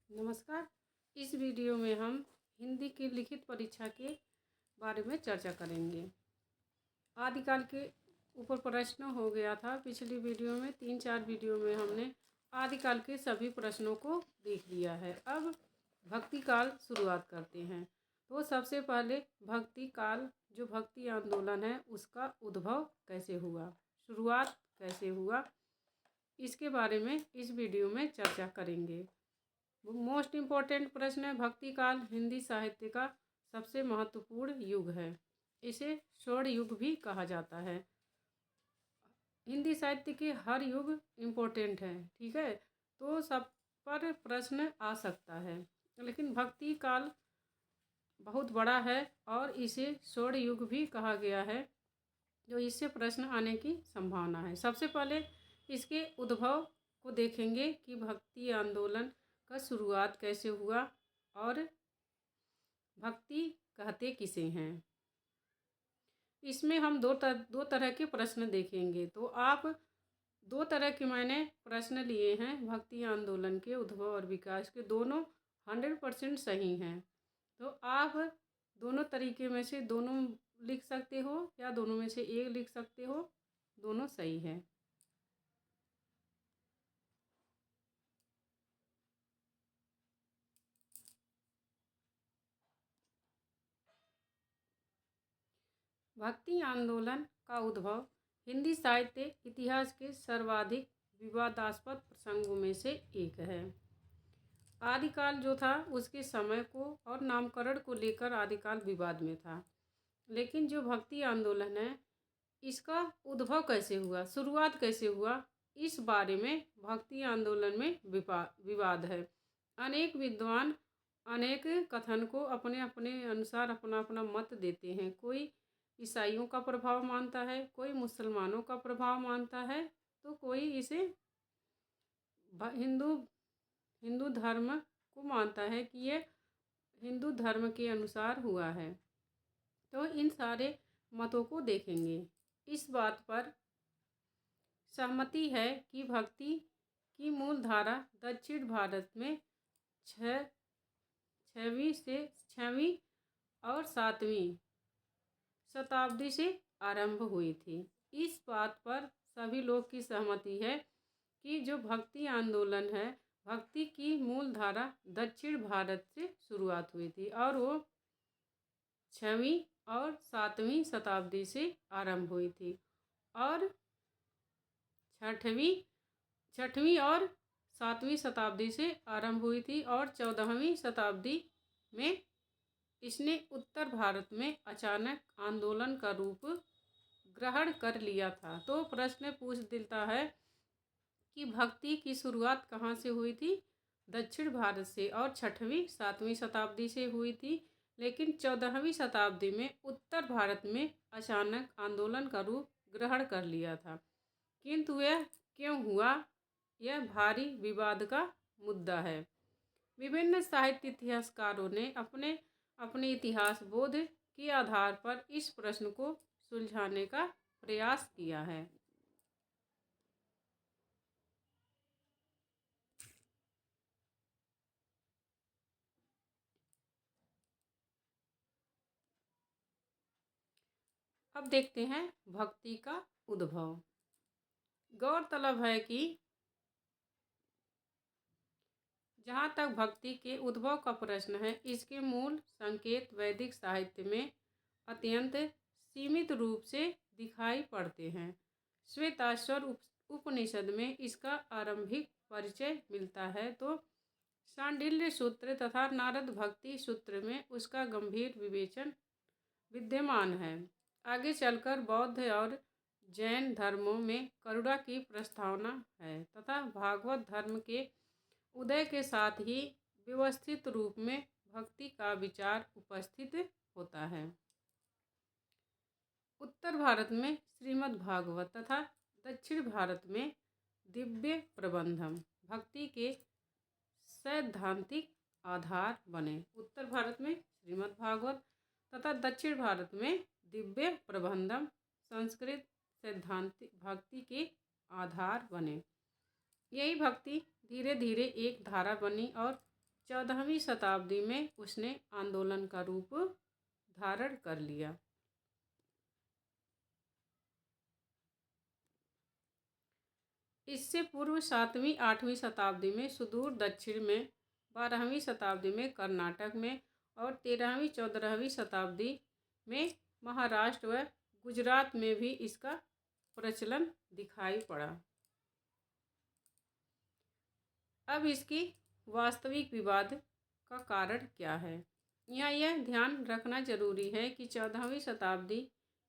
नमस्कार। इस वीडियो में हम हिंदी की लिखित परीक्षा के बारे में चर्चा करेंगे। आदिकाल के ऊपर प्रश्न हो गया था पिछली वीडियो में। 3-4 वीडियो में हमने आदिकाल के सभी प्रश्नों को देख लिया है। अब भक्ति काल शुरुआत करते हैं। तो सबसे पहले भक्ति काल जो भक्ति आंदोलन है उसका उद्भव कैसे हुआ, शुरुआत कैसे हुआ, इसके बारे में इस वीडियो में चर्चा करेंगे। मोस्ट इम्पॉर्टेंट प्रश्न है, भक्ति काल हिंदी साहित्य का सबसे महत्वपूर्ण युग है। इसे स्वर्ण युग भी कहा जाता है। हिंदी साहित्य के हर युग इम्पोर्टेंट है, ठीक है, तो सब पर प्रश्न आ सकता है, लेकिन भक्ति काल बहुत बड़ा है और इसे स्वर्ण युग भी कहा गया है, जो इससे प्रश्न आने की संभावना है। सबसे पहले इसके उद्भव को देखेंगे कि भक्ति आंदोलन का शुरुआत कैसे हुआ और भक्ति कहते किसे हैं। इसमें हम दो तरह के प्रश्न देखेंगे। तो आप दो तरह के मैंने प्रश्न लिए हैं भक्ति आंदोलन के उद्भव और विकास के, दोनों 100% सही हैं। तो आप दोनों तरीके में से दोनों लिख सकते हो या दोनों में से एक लिख सकते हो, दोनों सही है। भक्ति आंदोलन का उद्भव हिंदी साहित्य इतिहास के सर्वाधिक विवादास्पद प्रसंगों में से एक है। आदिकाल जो था उसके समय को और नामकरण को लेकर आदिकाल विवाद में था, लेकिन जो भक्ति आंदोलन है इसका उद्भव कैसे हुआ, शुरुआत कैसे हुआ, इस बारे में भक्ति आंदोलन में विवाद है। अनेक विद्वान अनेक कथन को अपने अपने अनुसार अपना अपना मत देते हैं। कोई ईसाइयों का प्रभाव मानता है, कोई मुसलमानों का प्रभाव मानता है, तो कोई इसे हिंदू धर्म को मानता है कि ये हिंदू धर्म के अनुसार हुआ है। तो इन सारे मतों को देखेंगे। इस बात पर सहमति है कि भक्ति की मूल धारा दक्षिण भारत में 6वीं और 7वीं शताब्दी से आरंभ हुई थी। इस बात पर सभी लोग की सहमति है कि जो भक्ति आंदोलन है, भक्ति की मूल धारा दक्षिण भारत से शुरुआत हुई थी और वो 6वीं और 7वीं शताब्दी से आरंभ हुई थी और 6वीं और 7वीं शताब्दी से आरंभ हुई थी और 14वीं शताब्दी में इसने उत्तर भारत में अचानक आंदोलन का रूप ग्रहण कर लिया था। तो प्रश्न पूछ देता है कि भक्ति की शुरुआत कहाँ से हुई थी, दक्षिण भारत से, और 6वीं 7वीं शताब्दी से हुई थी, लेकिन 14वीं शताब्दी में उत्तर भारत में अचानक आंदोलन का रूप ग्रहण कर लिया था। किंतु यह क्यों हुआ, यह भारी विवाद का मुद्दा है। विभिन्न साहित्य इतिहासकारों ने अपने अपने इतिहास बोध के आधार पर इस प्रश्न को सुलझाने का प्रयास किया है। अब देखते हैं भक्ति का उद्भव। गौरतलब है कि जहाँ तक भक्ति के उद्भव का प्रश्न है, इसके मूल संकेत वैदिक साहित्य में अत्यंत सीमित रूप से दिखाई पड़ते हैं। श्वेताश्वर उपनिषद में इसका आरंभिक परिचय मिलता है, तो शांडिल्य सूत्र तथा नारद भक्ति सूत्र में उसका गंभीर विवेचन विद्यमान है। आगे चलकर बौद्ध और जैन धर्मों में करुणा की प्रस्तावना है तथा भागवत धर्म के उदय के साथ ही व्यवस्थित रूप में भक्ति का विचार उपस्थित होता है। उत्तर भारत में श्रीमद् भागवत तथा दक्षिण भारत में दिव्य प्रबंधम भक्ति के सैद्धांतिक आधार बने। उत्तर भारत में श्रीमद् भागवत तथा दक्षिण भारत में दिव्य प्रबंधम संस्कृत सैद्धांतिक भक्ति के आधार बने। यही भक्ति धीरे धीरे एक धारा बनी और 14वीं शताब्दी में उसने आंदोलन का रूप धारण कर लिया। इससे पूर्व 7वीं 8वीं शताब्दी में सुदूर दक्षिण में, 12वीं शताब्दी में कर्नाटक में और 13वीं 14वीं शताब्दी में महाराष्ट्र व गुजरात में भी इसका प्रचलन दिखाई पड़ा। अब इसकी वास्तविक विवाद का कारण क्या है? यहाँ यह ध्यान रखना जरूरी है कि 14वीं शताब्दी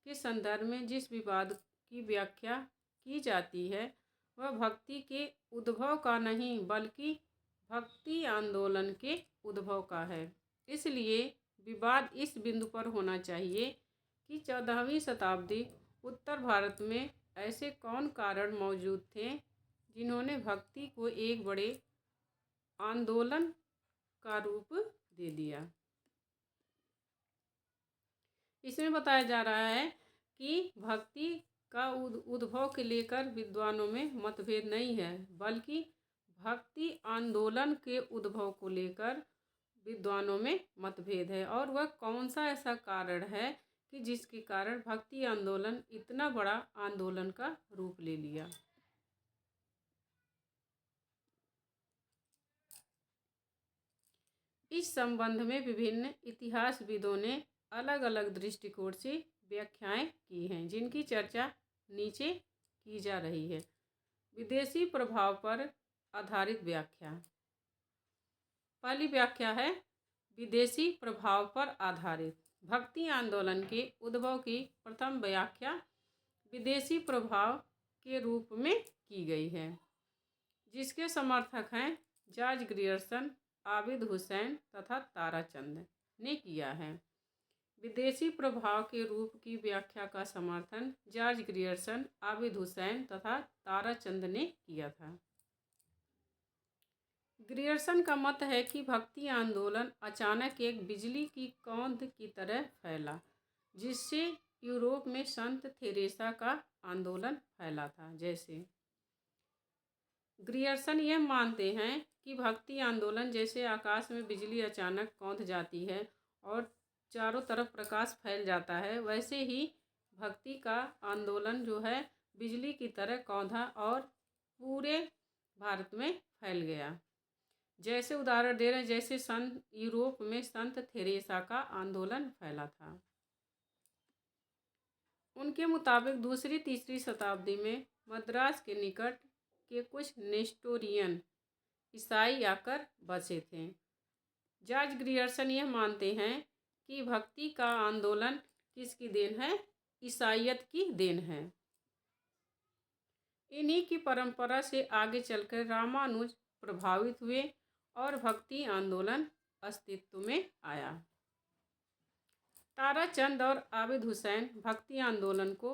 के संदर्भ में जिस विवाद की व्याख्या की जाती है वह भक्ति के उद्भव का नहीं बल्कि भक्ति आंदोलन के उद्भव का है। इसलिए विवाद इस बिंदु पर होना चाहिए कि 14वीं शताब्दी उत्तर भारत में ऐसे कौन कारण मौजूद थे जिन्होंने भक्ति को एक बड़े आंदोलन का रूप दे दिया। इसमें बताया जा रहा है कि भक्ति का उद्भव के लेकर विद्वानों में मतभेद नहीं है, बल्कि भक्ति आंदोलन के उद्भव को लेकर विद्वानों में मतभेद है। और वह कौन सा ऐसा कारण है कि जिसके कारण भक्ति आंदोलन इतना बड़ा आंदोलन का रूप ले लिया। इस संबंध में विभिन्न इतिहासविदों ने अलग अलग दृष्टिकोण से व्याख्याएं की हैं, जिनकी चर्चा नीचे की जा रही है। विदेशी प्रभाव पर आधारित व्याख्या। पहली व्याख्या है विदेशी प्रभाव पर आधारित। भक्ति आंदोलन के उद्भव की प्रथम व्याख्या विदेशी प्रभाव के रूप में की गई है, जिसके समर्थक हैं जॉर्ज ग्रियर्सन, आबिद हुसैन तथा ताराचंद ने किया है। विदेशी प्रभाव के रूप की व्याख्या का समर्थन जॉर्ज ग्रियर्सन, आबिद हुसैन तथा ताराचंद ने किया था। ग्रियर्सन का मत है कि भक्ति आंदोलन अचानक एक बिजली की कौंध की तरह फैला, जिससे यूरोप में संत थेरेसा का आंदोलन फैला था। जैसे ग्रियर्सन यह मानते हैं कि भक्ति आंदोलन जैसे आकाश में बिजली अचानक कौंध जाती है और चारों तरफ प्रकाश फैल जाता है, वैसे ही भक्ति का आंदोलन जो है बिजली की तरह कौंधा और पूरे भारत में फैल गया। जैसे उदाहरण दे रहे हैं, जैसे यूरोप में संत थेरेसा का आंदोलन फैला था। उनके मुताबिक दूसरी तीसरी शताब्दी में मद्रास के निकट के कुछ नेस्टोरियन ईसाई आकर बसे थे। जॉर्ज ग्रियर्सन यह मानते हैं कि भक्ति का आंदोलन किसकी देन है? ईसाइयत की देन है। इन्हीं की परंपरा से आगे चलकर रामानुज प्रभावित हुए और भक्ति आंदोलन अस्तित्व में आया। ताराचंद और आबिद हुसैन भक्ति आंदोलन को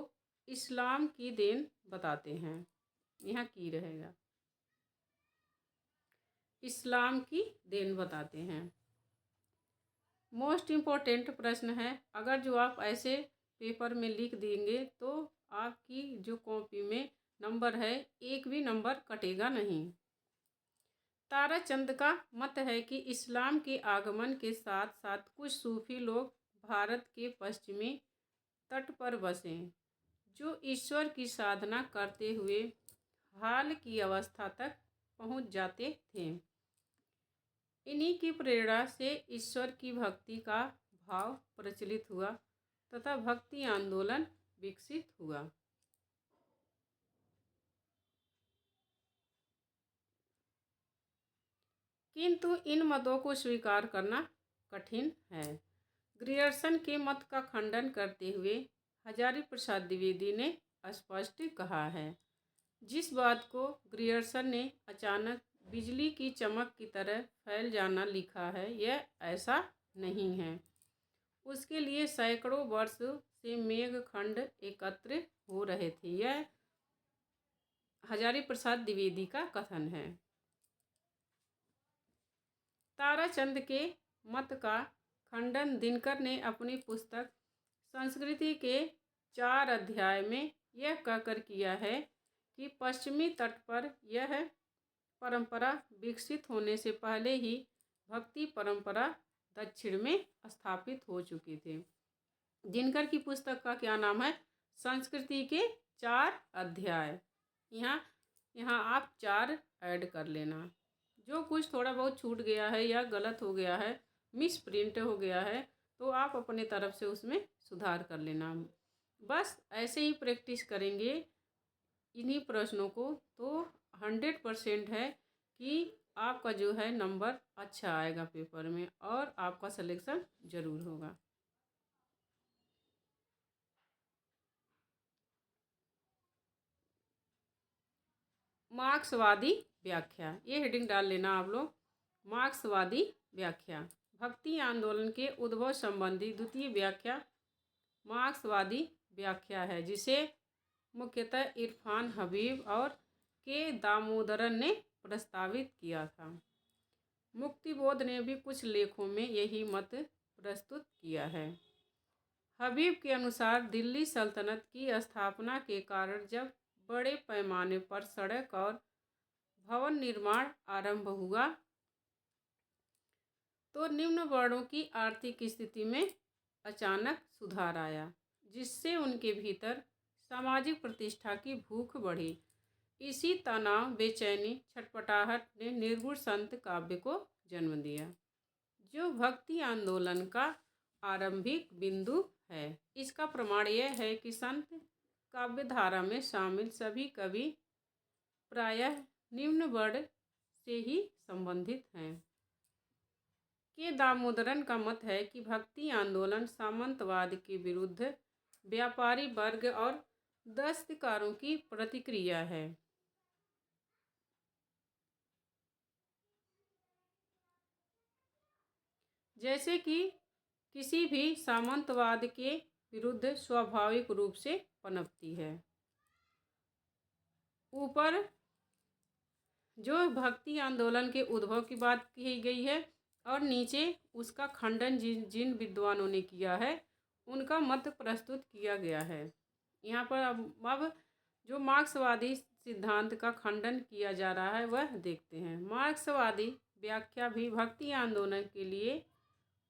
इस्लाम की देन बताते हैं। यहाँ की रहेगा, इस्लाम की देन बताते हैं। मोस्ट इम्पोर्टेंट प्रश्न है, अगर जो आप ऐसे पेपर में लिख देंगे तो आपकी जो कॉपी में नंबर है एक भी नंबर कटेगा नहीं। ताराचंद का मत है कि इस्लाम के आगमन के साथ साथ कुछ सूफी लोग भारत के पश्चिमी तट पर बसे, जो ईश्वर की साधना करते हुए हाल की अवस्था तक पहुंच जाते थे। इन्हीं की प्रेरणा से ईश्वर की भक्ति का भाव प्रचलित हुआ तथा भक्ति आंदोलन विकसित हुआ। किंतु इन मतों को स्वीकार करना कठिन है। ग्रियर्सन के मत का खंडन करते हुए हजारी प्रसाद द्विवेदी ने स्पष्ट कहा है, जिस बात को ग्रियर्सन ने अचानक बिजली की चमक की तरह फैल जाना लिखा है, यह ऐसा नहीं है। उसके लिए सैकड़ों वर्ष से मेघखंड एकत्र हो रहे थे। यह हजारी प्रसाद द्विवेदी का कथन है। ताराचंद के मत का खंडन दिनकर ने अपनी पुस्तक संस्कृति के 4 अध्याय में यह कहकर किया है कि पश्चिमी तट पर यह परंपरा विकसित होने से पहले ही भक्ति परंपरा दक्षिण में स्थापित हो चुकी थी। दिनकर की पुस्तक का क्या नाम है? संस्कृति के 4 अध्याय। यहाँ आप 4 ऐड कर लेना। जो कुछ थोड़ा बहुत छूट गया है या गलत हो गया है, मिस प्रिंट हो गया है, तो आप अपने तरफ से उसमें सुधार कर लेना। बस ऐसे ही प्रैक्टिस करेंगे इन्हीं प्रश्नों को तो 100% है कि आपका जो है नंबर अच्छा आएगा पेपर में और आपका सिलेक्शन ज़रूर होगा। मार्क्सवादी व्याख्या, ये हेडिंग डाल लेना आप लोग। मार्क्सवादी व्याख्या भक्ति आंदोलन के उद्भव संबंधी द्वितीय व्याख्या मार्क्सवादी व्याख्या है, जिसे मुख्यतः इरफान हबीब और के दामोदरन ने प्रस्तावित किया था। मुक्तिबोध ने भी कुछ लेखों में यही मत प्रस्तुत किया है। हबीब के अनुसार दिल्ली सल्तनत की स्थापना के कारण जब बड़े पैमाने पर सड़क और भवन निर्माण आरंभ हुआ तो निम्न वर्णों की आर्थिक स्थिति में अचानक सुधार आया, जिससे उनके भीतर सामाजिक प्रतिष्ठा की भूख बढ़ी। इसी तनाव, बेचैनी, छटपटाहट ने निर्गुण संत काव्य को जन्म दिया, जो भक्ति आंदोलन का आरंभिक बिंदु है। इसका प्रमाण यह है कि संत काव्य धारा में शामिल सभी कवि प्रायः निम्न वर्ण से ही संबंधित हैं। के दामोदरन का मत है कि भक्ति आंदोलन सामंतवाद के विरुद्ध व्यापारी वर्ग और दस्तकारों की प्रतिक्रिया है। जैसे कि किसी भी सामंतवाद के विरुद्ध स्वाभाविक रूप से पनपती है। ऊपर जो भक्ति आंदोलन के उद्भव की बात की गई है और नीचे उसका खंडन जिन विद्वानों ने किया है उनका मत प्रस्तुत किया गया है। यहाँ पर अब जो मार्क्सवादी सिद्धांत का खंडन किया जा रहा है वह देखते हैं। मार्क्सवादी व्याख्या भी भक्ति आंदोलन के लिए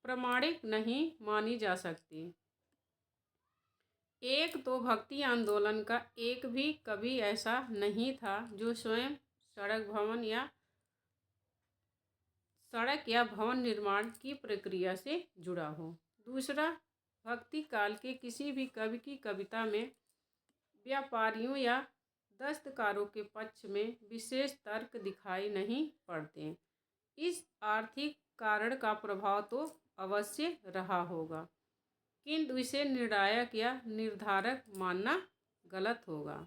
प्रमाणिक नहीं मानी जा सकती। एक तो भक्ति आंदोलन का एक भी कवि ऐसा नहीं था जो स्वयं सड़क या भवन निर्माण की प्रक्रिया से जुड़ा हो। दूसरा, भक्ति काल के किसी भी कवि की कविता में व्यापारियों या दस्तकारों के पक्ष में विशेष तर्क दिखाई नहीं पड़ते। इस आर्थिक कारण का प्रभाव तो अवश्य रहा होगा, किंतु इसे निर्णायक या निर्धारक मानना गलत होगा।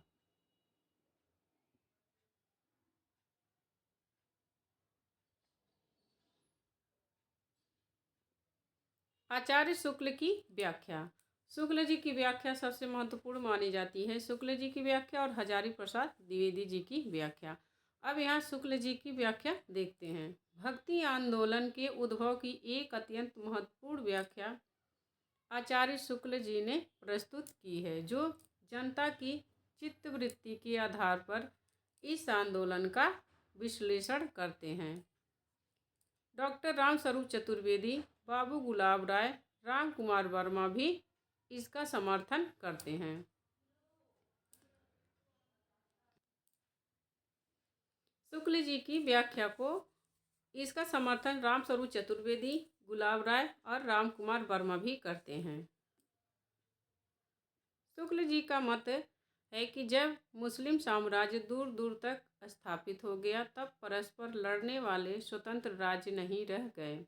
आचार्य शुक्ल की व्याख्या। शुक्ल जी की व्याख्या सबसे महत्वपूर्ण मानी जाती है। शुक्ल जी की व्याख्या और हजारी प्रसाद द्विवेदी जी की व्याख्या। अब यहाँ शुक्ल जी की व्याख्या देखते हैं। भक्ति आंदोलन के उद्भव की एक अत्यंत महत्वपूर्ण व्याख्या आचार्य शुक्ल जी ने प्रस्तुत की है, जो जनता की चित्तवृत्ति के आधार पर इस आंदोलन का विश्लेषण करते हैं। डॉक्टर रामस्वरूप चतुर्वेदी, बाबू गुलाब राय, राम कुमार वर्मा भी इसका समर्थन करते हैं। शुक्ल जी की व्याख्या को इसका समर्थन रामस्वरूप चतुर्वेदी, गुलाब राय और राम कुमार वर्मा भी करते हैं। शुक्ल जी का मत है कि जब मुस्लिम साम्राज्य दूर दूर तक स्थापित हो गया तब परस्पर लड़ने वाले स्वतंत्र राज्य नहीं रह गए।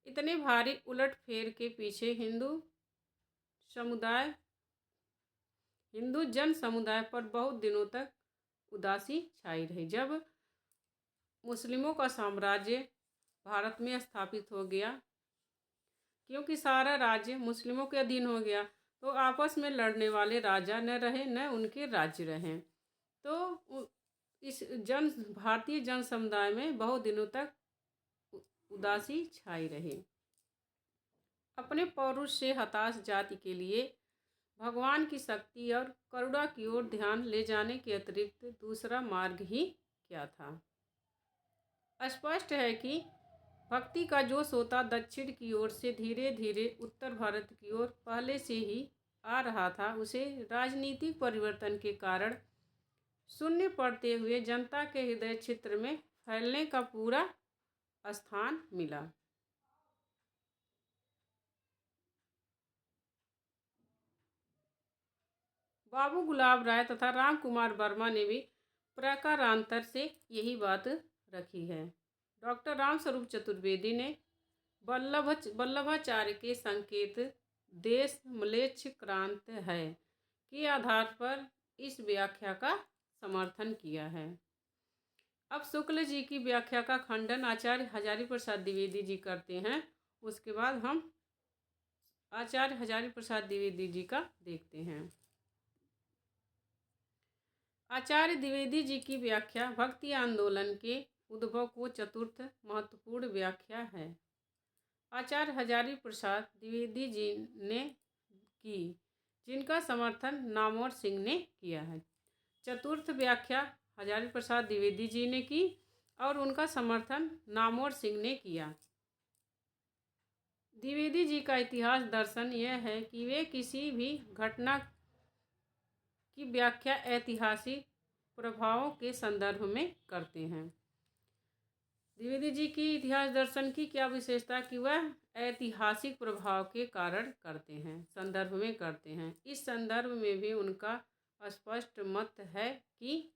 इतने भारी उलटफेर के पीछे हिंदू जन समुदाय पर बहुत दिनों तक उदासी छाई रही। जब मुस्लिमों का साम्राज्य भारत में स्थापित हो गया, क्योंकि सारा राज्य मुस्लिमों के अधीन हो गया, तो आपस में लड़ने वाले राजा न रहे न उनके राज्य रहे। तो इस भारतीय जन समुदाय में बहुत दिनों तक उदासी छाई रही। अपने पौरुष से हताश जाति के लिए भगवान की शक्ति और करुणा की ओर ध्यान ले जाने के अतिरिक्त दूसरा मार्ग ही क्या था? स्पष्ट है कि भक्ति का जोश होता दक्षिण की ओर से धीरे धीरे उत्तर भारत की ओर पहले से ही आ रहा था, उसे राजनीतिक परिवर्तन के कारण शून्य पड़ते हुए जनता के हृदय क्षेत्र में फैलने का पूरा स्थान मिला। बाबू गुलाब राय तथा राम कुमार वर्मा ने भी प्रकारांतर से यही बात रखी है। डॉक्टर रामस्वरूप चतुर्वेदी ने वल्लभाचार्य के संकेत देश म्लेच्छ क्रांत है के आधार पर इस व्याख्या का समर्थन किया है। अब शुक्ल जी की व्याख्या का खंडन आचार्य हजारी प्रसाद द्विवेदी जी करते हैं। उसके बाद हम आचार्य हजारी प्रसाद द्विवेदी जी का देखते हैं। आचार्य द्विवेदी जी की व्याख्या भक्ति आंदोलन के उद्भव को चतुर्थ महत्वपूर्ण व्याख्या है। आचार्य हजारी प्रसाद द्विवेदी जी ने की, जिनका समर्थन नामवर सिंह ने किया है। चतुर्थ व्याख्या हजारी प्रसाद द्विवेदी जी ने की और उनका समर्थन नामवर सिंह ने किया। द्विवेदी जी का इतिहास दर्शन यह है कि वे किसी भी घटना की व्याख्या ऐतिहासिक प्रभावों के संदर्भ में करते हैं। द्विवेदी जी की इतिहास दर्शन की क्या विशेषता कि वह ऐतिहासिक प्रभाव के कारण करते हैं, संदर्भ में करते हैं। इस संदर्भ में भी उनका स्पष्ट मत है कि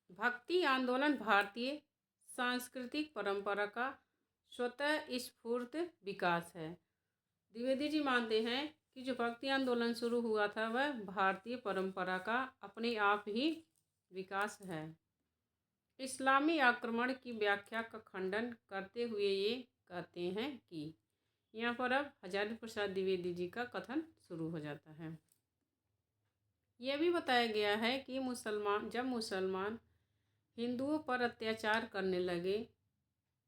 भक्ति आंदोलन भारतीय सांस्कृतिक परंपरा का स्वतः स्फूर्त विकास है। द्विवेदी जी मानते हैं कि जो भक्ति आंदोलन शुरू हुआ था वह भारतीय परंपरा का अपने आप ही विकास है। इस्लामी आक्रमण की व्याख्या का खंडन करते हुए ये कहते हैं कि यहाँ पर अब हजारी प्रसाद द्विवेदी जी का कथन शुरू हो जाता है। यह भी बताया गया है कि जब मुसलमान हिंदुओं पर अत्याचार करने लगे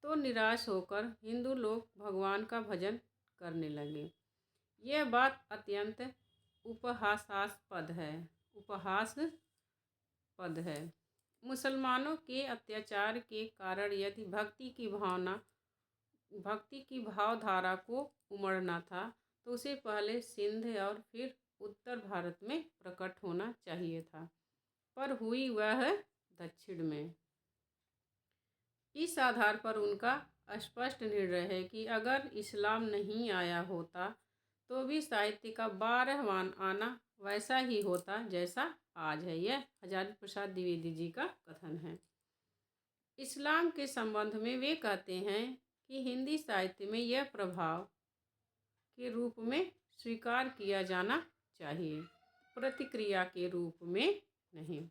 तो निराश होकर हिंदू लोग भगवान का भजन करने लगे। यह बात अत्यंत उपहासास्पद है। मुसलमानों के अत्याचार के कारण यदि भक्ति की भावधारा को उमड़ना था तो उसे पहले सिंध और फिर उत्तर भारत में प्रकट होना चाहिए था, पर हुई वह दक्षिण में। इस आधार पर उनका स्पष्ट निर्णय है कि अगर इस्लाम नहीं आया होता तो भी साहित्य का 12वां आना वैसा ही होता जैसा आज है। यह हजारी प्रसाद द्विवेदी जी का कथन है। इस्लाम के संबंध में वे कहते हैं कि हिंदी साहित्य में यह प्रभाव के रूप में स्वीकार किया जाना चाहिए, प्रतिक्रिया के रूप में नहीं।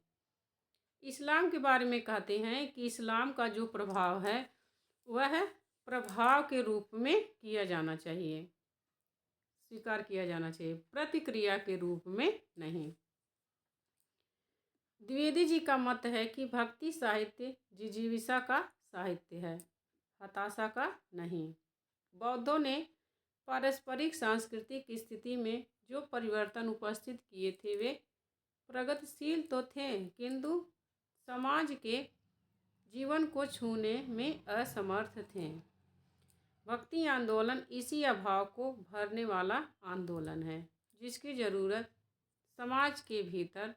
इस्लाम के बारे में कहते हैं कि इस्लाम का जो प्रभाव है वह प्रभाव के रूप में किया जाना चाहिए, स्वीकार किया जाना चाहिए, प्रतिक्रिया के रूप में नहीं। द्विवेदी जी का मत है कि भक्ति साहित्य जिजीविषा का साहित्य है, हताशा का नहीं। बौद्धों ने पारस्परिक सांस्कृतिक स्थिति में जो परिवर्तन उपस्थित किए थे वे प्रगतिशील तो थे किंतु समाज के जीवन को छूने में असमर्थ थे। भक्ति आंदोलन इसी अभाव को भरने वाला आंदोलन है जिसकी ज़रूरत समाज के भीतर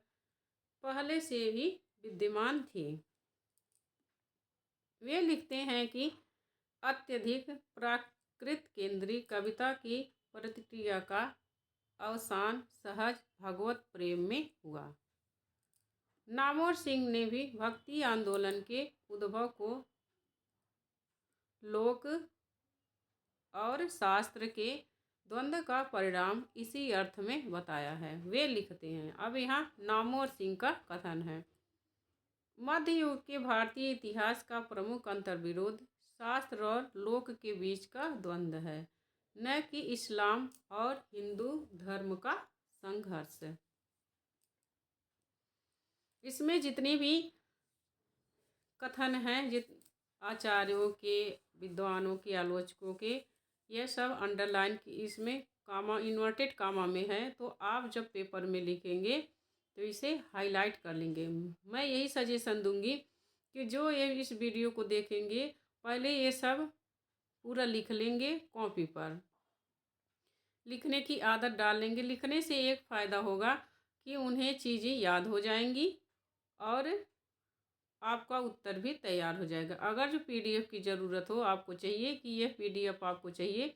पहले से ही विद्यमान थी। वे लिखते हैं कि अत्यधिक प्राकृत केंद्रीय कविता की प्रतिक्रिया का अवसान सहज भगवत प्रेम में हुआ। नामवर सिंह ने भी भक्ति आंदोलन के उद्भव को लोक और शास्त्र के द्वंद्व का परिणाम इसी अर्थ में बताया है। वे लिखते हैं, अब यहाँ नामवर सिंह का कथन है। मध्य युग के भारतीय इतिहास का प्रमुख अंतर्विरोध शास्त्र और लोक के बीच का द्वंद्व है, न कि इस्लाम और हिंदू धर्म का संघर्ष। इसमें जितने भी कथन हैं आचार्यों के, विद्वानों के, आलोचकों के, यह सब अंडरलाइन की इसमें कामा इन्वर्टेड कामा में है। तो आप जब पेपर में लिखेंगे तो इसे हाईलाइट कर लेंगे। मैं यही सजेशन दूंगी कि जो ये इस वीडियो को देखेंगे पहले ये सब पूरा लिख लेंगे कॉपी पर, लिखने की आदत डाल लेंगे। लिखने से एक फ़ायदा होगा कि उन्हें चीज़ें याद हो जाएंगी और आपका उत्तर भी तैयार हो जाएगा। अगर जो पीडीएफ की ज़रूरत हो, आपको चाहिए कि यह पीडीएफ आपको चाहिए,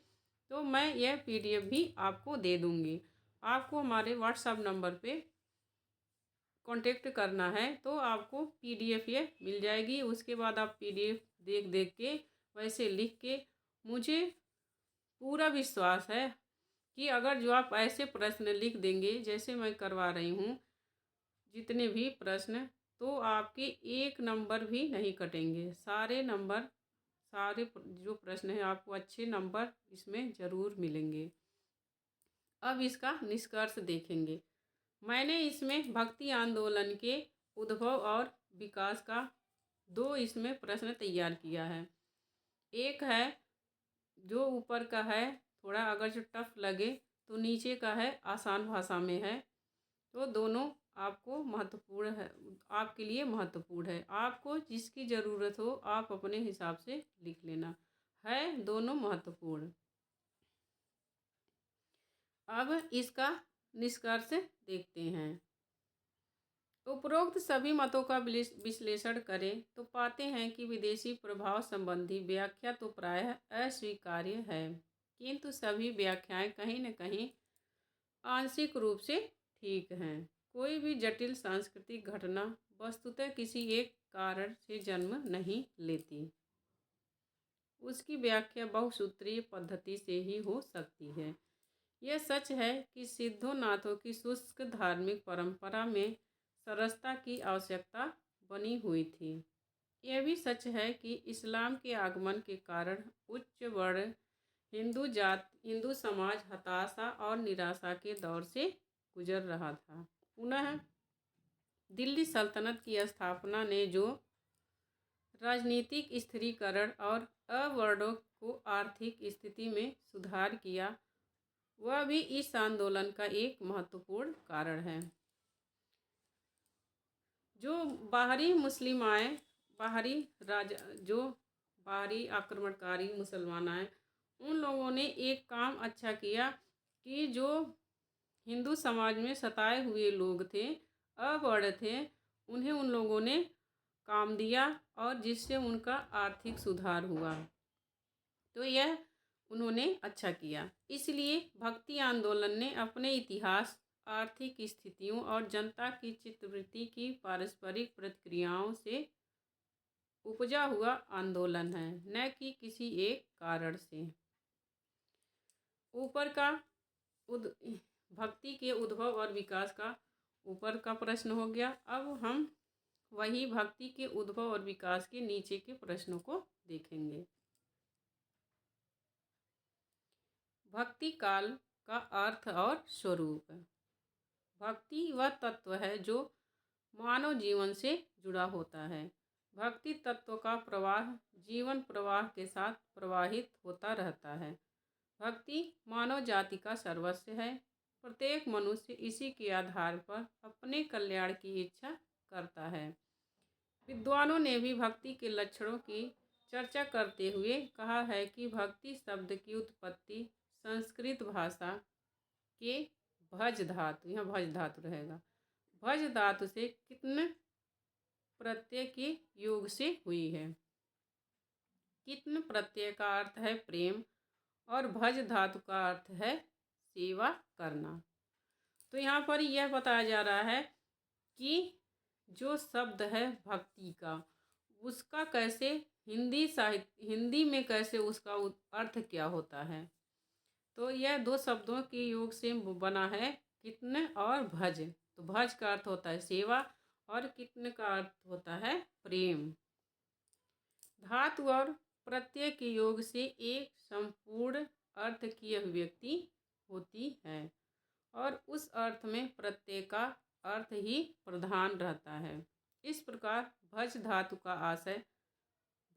तो मैं यह पीडीएफ भी आपको दे दूँगी। आपको हमारे व्हाट्सएप नंबर पे कांटेक्ट करना है तो आपको पीडीएफ ये मिल जाएगी। उसके बाद आप पीडीएफ देख देख के वैसे लिख के, मुझे पूरा विश्वास है कि अगर जो आप ऐसे प्रश्न लिख देंगे जैसे मैं करवा रही हूँ, जितने भी प्रश्न, तो आपके एक नंबर भी नहीं कटेंगे। सारे नंबर, सारे जो प्रश्न हैं आपको अच्छे नंबर इसमें ज़रूर मिलेंगे। अब इसका निष्कर्ष देखेंगे। मैंने इसमें भक्ति आंदोलन के उद्भव और विकास का 2 इसमें प्रश्न तैयार किया है। एक है जो ऊपर का है थोड़ा अगर जो टफ लगे, तो नीचे का है आसान भाषा में है। तो दोनों आपको महत्वपूर्ण है, आपके लिए महत्वपूर्ण है। आपको जिसकी ज़रूरत हो आप अपने हिसाब से लिख लेना, है दोनों महत्वपूर्ण। अब इसका निष्कर्ष देखते हैं। उपरोक्त सभी मतों का विश्लेषण करें तो पाते हैं कि विदेशी प्रभाव संबंधी व्याख्या तो प्रायः अस्वीकार्य है, किंतु सभी व्याख्याएं कहीं न कहीं आंशिक रूप से ठीक हैं। कोई भी जटिल सांस्कृतिक घटना वस्तुतः किसी एक कारण से जन्म नहीं लेती। उसकी व्याख्या बहुसूत्रीय पद्धति से ही हो सकती है। यह सच है कि सिद्धोनाथों की शुष्क धार्मिक परंपरा में सरसता की आवश्यकता बनी हुई थी। यह भी सच है कि इस्लाम के आगमन के कारण उच्च वर्ण हिंदू समाज हताशा और निराशा के दौर से गुजर रहा था। पुनः दिल्ली सल्तनत की स्थापना ने जो राजनीतिक स्थिरीकरण और अवर्णों को आर्थिक स्थिति में सुधार किया, वह भी इस आंदोलन का एक महत्वपूर्ण कारण है। जो बाहरी मुस्लिम आए, बाहरी आक्रमणकारी मुसलमान आए, उन लोगों ने एक काम अच्छा किया कि जो हिंदू समाज में सताए हुए लोग थे, अवर्ण थे, उन्हें उन लोगों ने काम दिया और जिससे उनका आर्थिक सुधार हुआ। तो यह उन्होंने अच्छा किया। इसलिए भक्ति आंदोलन ने अपने इतिहास, आर्थिक स्थितियों और जनता की चित्तवृत्ति की पारस्परिक प्रतिक्रियाओं से उपजा हुआ आंदोलन है, न कि किसी एक कारण से। ऊपर का भक्ति के उद्भव और विकास का ऊपर का प्रश्न हो गया। अब हम वही भक्ति के उद्भव और विकास के नीचे के प्रश्नों को देखेंगे। भक्ति काल का अर्थ और स्वरूप। भक्ति वह तत्व है जो मानव जीवन से जुड़ा होता है। भक्ति तत्व का प्रवाह जीवन प्रवाह के साथ प्रवाहित होता रहता है। भक्ति मानव जाति का सर्वस्व है। प्रत्येक मनुष्य इसी के आधार पर अपने कल्याण की इच्छा करता है। विद्वानों ने भी भक्ति के लक्षणों की चर्चा करते हुए कहा है कि भक्ति शब्द की उत्पत्ति संस्कृत भाषा के भज धातु, यहाँ भज धातु रहेगा, भज धातु से कित्न प्रत्यय के योग से हुई है। कित्न प्रत्यय का अर्थ है प्रेम और भज धातु का अर्थ है सेवा करना। तो यहाँ पर यह बताया जा रहा है कि जो शब्द है भक्ति का, उसका कैसे हिंदी में कैसे उसका अर्थ क्या होता है। तो यह 2 शब्दों के योग से बना है, कित्न और भज। तो भज का अर्थ होता है सेवा और कित्न का अर्थ होता है प्रेम। धातु और प्रत्यय के योग से एक संपूर्ण अर्थ की अभिव्यक्ति होती है और उस अर्थ में प्रत्यय का अर्थ ही प्रधान रहता है। इस प्रकार भज धातु का आशय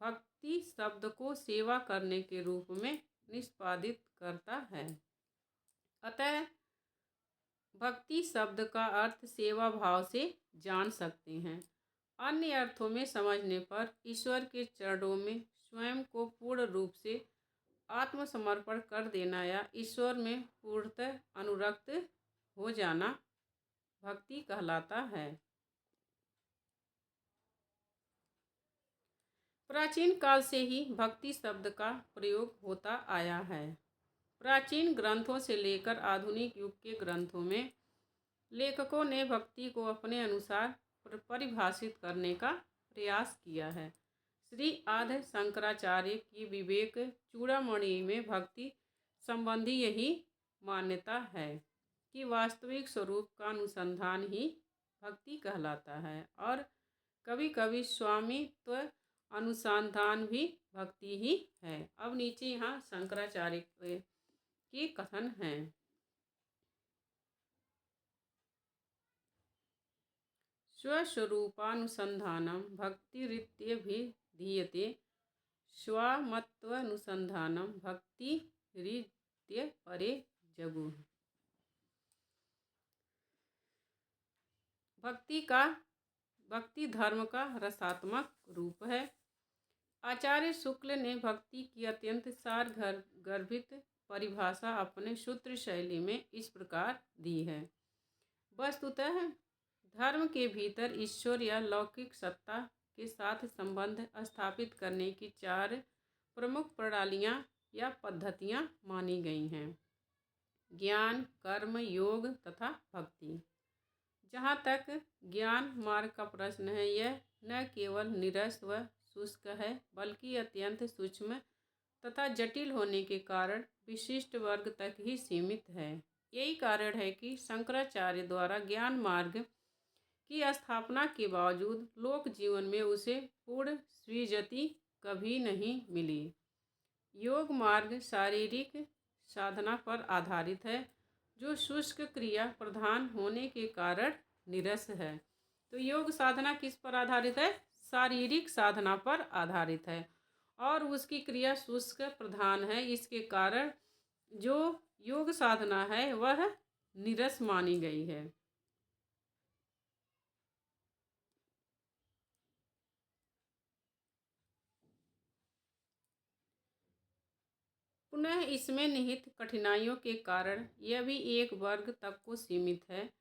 भक्ति शब्द को सेवा करने के रूप में निष्पादित करता है। अतः भक्ति शब्द का अर्थ सेवा भाव से जान सकते हैं। अन्य अर्थों में समझने पर ईश्वर के चरणों में स्वयं को पूर्ण रूप से आत्मसमर्पण कर देना या ईश्वर में पूर्णतः अनुरक्त हो जाना भक्ति कहलाता है। प्राचीन काल से ही भक्ति शब्द का प्रयोग होता आया है। प्राचीन ग्रंथों से लेकर आधुनिक युग के ग्रंथों में लेखकों ने भक्ति को अपने अनुसार परिभाषित करने का प्रयास किया है। श्री आदि शंकराचार्य की विवेक चूड़ामणि में भक्ति संबंधी यही मान्यता है कि वास्तविक स्वरूप का अनुसंधान ही भक्ति कहलाता है और कभी कभी स्वामित्व अनुसंधान भी भक्ति ही है। अब नीचे यहाँ शंकराचार्य के कथन हैं। स्वस्वरूपानुसंधानम भक्तिरित्यभिधीयते, स्वामत्वानुसंधानम भक्तिरित्य परे जगुः। भक्ति धर्म का रसात्मक रूप है। आचार्य शुक्ल ने भक्ति की अत्यंत सारगर्भित परिभाषा अपने सूत्र शैली में इस प्रकार दी है। वस्तुतः धर्म के भीतर ईश्वर या लौकिक सत्ता के साथ संबंध स्थापित करने की 4 प्रमुख प्रणालियाँ या पद्धतियाँ मानी गई हैं: ज्ञान, कर्म, योग तथा भक्ति। जहाँ तक ज्ञान मार्ग का प्रश्न है, यह न केवल निरस व शुष्क है बल्कि अत्यंत सूक्ष्म तथा जटिल होने के कारण विशिष्ट वर्ग तक ही सीमित है। यही कारण है कि शंकराचार्य द्वारा ज्ञान मार्ग की स्थापना के बावजूद लोक जीवन में उसे पूर्ण स्वीकृति कभी नहीं मिली। योग मार्ग शारीरिक साधना पर आधारित है, जो शुष्क क्रिया प्रधान होने के कारण निरस है। तो योग साधना किस पर आधारित है? शारीरिक साधना पर आधारित है और उसकी क्रिया शुष्क प्रधान है। इसके कारण जो योग साधना है वह निरस मानी गई है। पुनः इसमें निहित कठिनाइयों के कारण यह भी एक वर्ग तक को सीमित है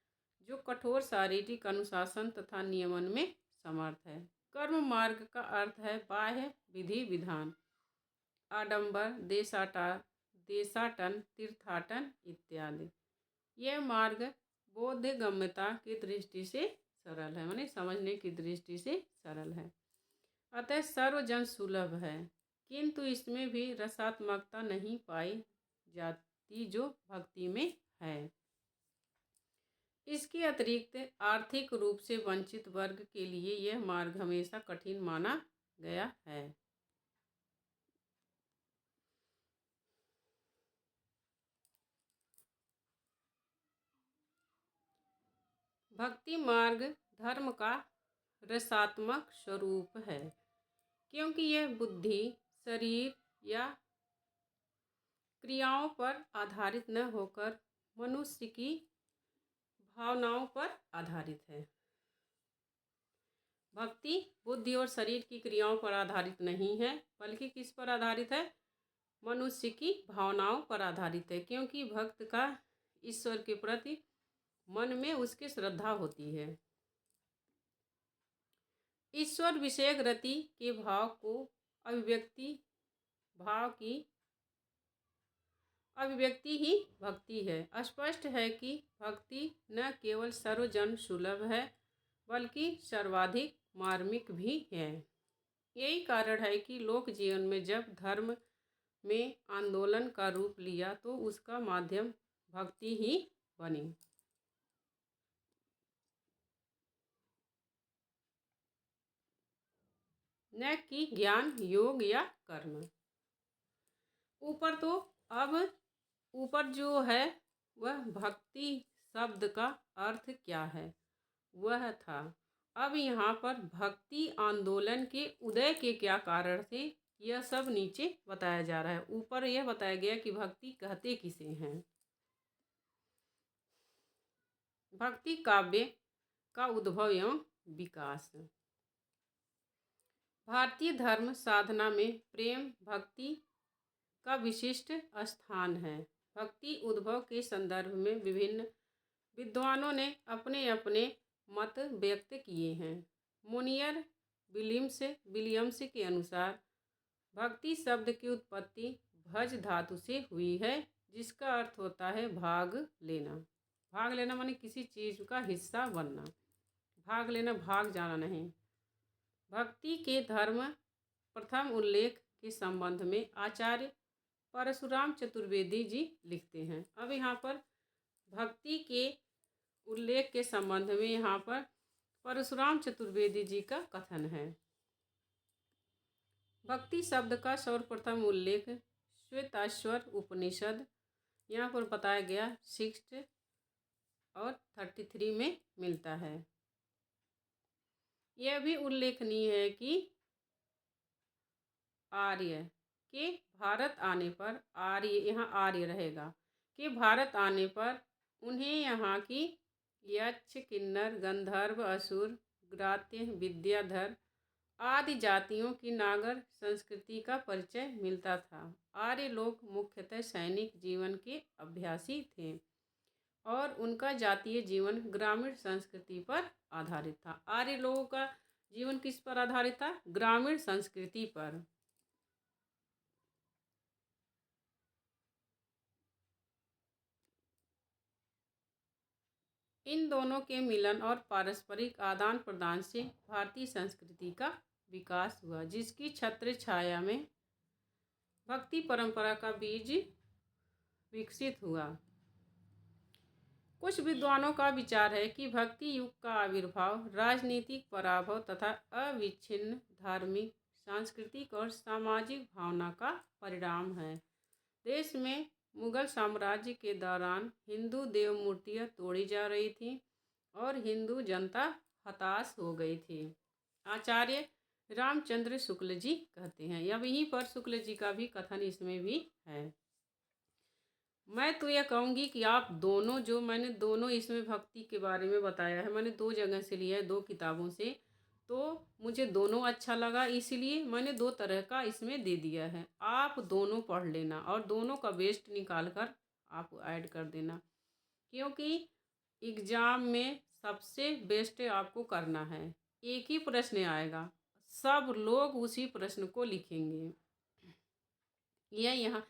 जो कठोर शारीरिक अनुशासन तथा नियमन में समर्थ है। कर्म मार्ग का अर्थ है बाह्य विधि विधान, आडंबर, देशाटन, तीर्थाटन इत्यादि। यह मार्ग बोधगम्यता की दृष्टि से सरल है, माने समझने की दृष्टि से सरल है, अतः सर्वजन सुलभ है, किंतु इसमें भी रसात्मकता नहीं पाई जाती जो भक्ति में है। इसके अतिरिक्त आर्थिक रूप से वंचित वर्ग के लिए यह मार्ग हमेशा कठिन माना गया है। भक्ति मार्ग धर्म का रसात्मक स्वरूप है, क्योंकि यह बुद्धि, शरीर या क्रियाओं पर आधारित न होकर मनुष्य की भावनाओं पर आधारित है। भक्ति बुद्धि और शरीर की क्रियाओं पर आधारित नहीं है, बल्कि किस पर आधारित है? मनुष्य की भावनाओं पर आधारित है, क्योंकि भक्त का ईश्वर के प्रति मन में उसकी श्रद्धा होती है। ईश्वर विषयक रति के भाव को अभिव्यक्ति ही भक्ति है। स्पष्ट है कि भक्ति न केवल सर्वजन सुलभ है बल्कि सर्वाधिक मार्मिक भी है। यही कारण है कि लोक जीवन में जब धर्म में आंदोलन का रूप लिया तो उसका माध्यम भक्ति ही बनी। न कि ज्ञान, योग या कर्म। ऊपर जो है वह भक्ति शब्द का अर्थ क्या है वह था। अब यहाँ पर भक्ति आंदोलन के उदय के क्या कारण थे यह सब नीचे बताया जा रहा है। ऊपर यह बताया गया कि भक्ति कहते किसे हैं। भक्ति काव्य का उद्भव एवं विकास। भारतीय धर्म साधना में प्रेम भक्ति का विशिष्ट स्थान है। भक्ति उद्भव के संदर्भ में विभिन्न विद्वानों ने अपने अपने मत व्यक्त किए हैं। मोनियर विलियम्स के अनुसार भक्ति शब्द की उत्पत्ति भज धातु से हुई है, जिसका अर्थ होता है भाग लेना। भाग लेना माने किसी चीज़ का हिस्सा बनना, भाग लेना, भाग जाना नहीं। भक्ति के धर्म प्रथम उल्लेख के संबंध में आचार्य परशुराम चतुर्वेदी जी लिखते हैं। अब यहाँ पर भक्ति के उल्लेख के संबंध में यहाँ पर परशुराम चतुर्वेदी जी का कथन है। भक्ति शब्द का सर्वप्रथम उल्लेख श्वेताश्वर उपनिषद यहाँ पर बताया गया 6 और 33 में मिलता है। यह भी उल्लेखनीय है कि आर्य के भारत आने पर, आर्य यहाँ आर्य रहेगा, कि भारत आने पर उन्हें यहाँ की यक्ष किन्नर गंधर्व असुर ग्रात्य विद्याधर आदि जातियों की नागर संस्कृति का परिचय मिलता था। आर्य लोग मुख्यतः सैनिक जीवन के अभ्यासी थे और उनका जातीय जीवन ग्रामीण संस्कृति पर आधारित था। आर्य लोगों का जीवन किस पर आधारित था? ग्रामीण संस्कृति पर। इन दोनों के मिलन और पारस्परिक आदान प्रदान से भारतीय संस्कृति का विकास हुआ, जिसकी छत्र छाया में भक्ति परंपरा का बीज विकसित हुआ। कुछ विद्वानों का विचार है कि भक्ति युग का आविर्भाव राजनीतिक पराभव तथा अविच्छिन्न धार्मिक, सांस्कृतिक और सामाजिक भावना का परिणाम है। देश में मुगल साम्राज्य के दौरान हिंदू देव मूर्तियाँ तोड़ी जा रही थीं और हिंदू जनता हताश हो गई थी। आचार्य रामचंद्र शुक्ल जी कहते हैं, या वहीं पर शुक्ल जी का भी कथन इसमें भी है। मैं तो यह कहूँगी कि आप दोनों, जो मैंने दोनों इसमें भक्ति के बारे में बताया है, मैंने 2 जगह से लिया है, 2 किताबों से, तो मुझे दोनों अच्छा लगा, इसलिए मैंने 2 तरह का इसमें दे दिया है। आप दोनों पढ़ लेना और दोनों का बेस्ट निकाल कर आप ऐड कर देना, क्योंकि एग्ज़ाम में सबसे बेस्ट आपको करना है। एक ही प्रश्न आएगा, सब लोग उसी प्रश्न को लिखेंगे। यह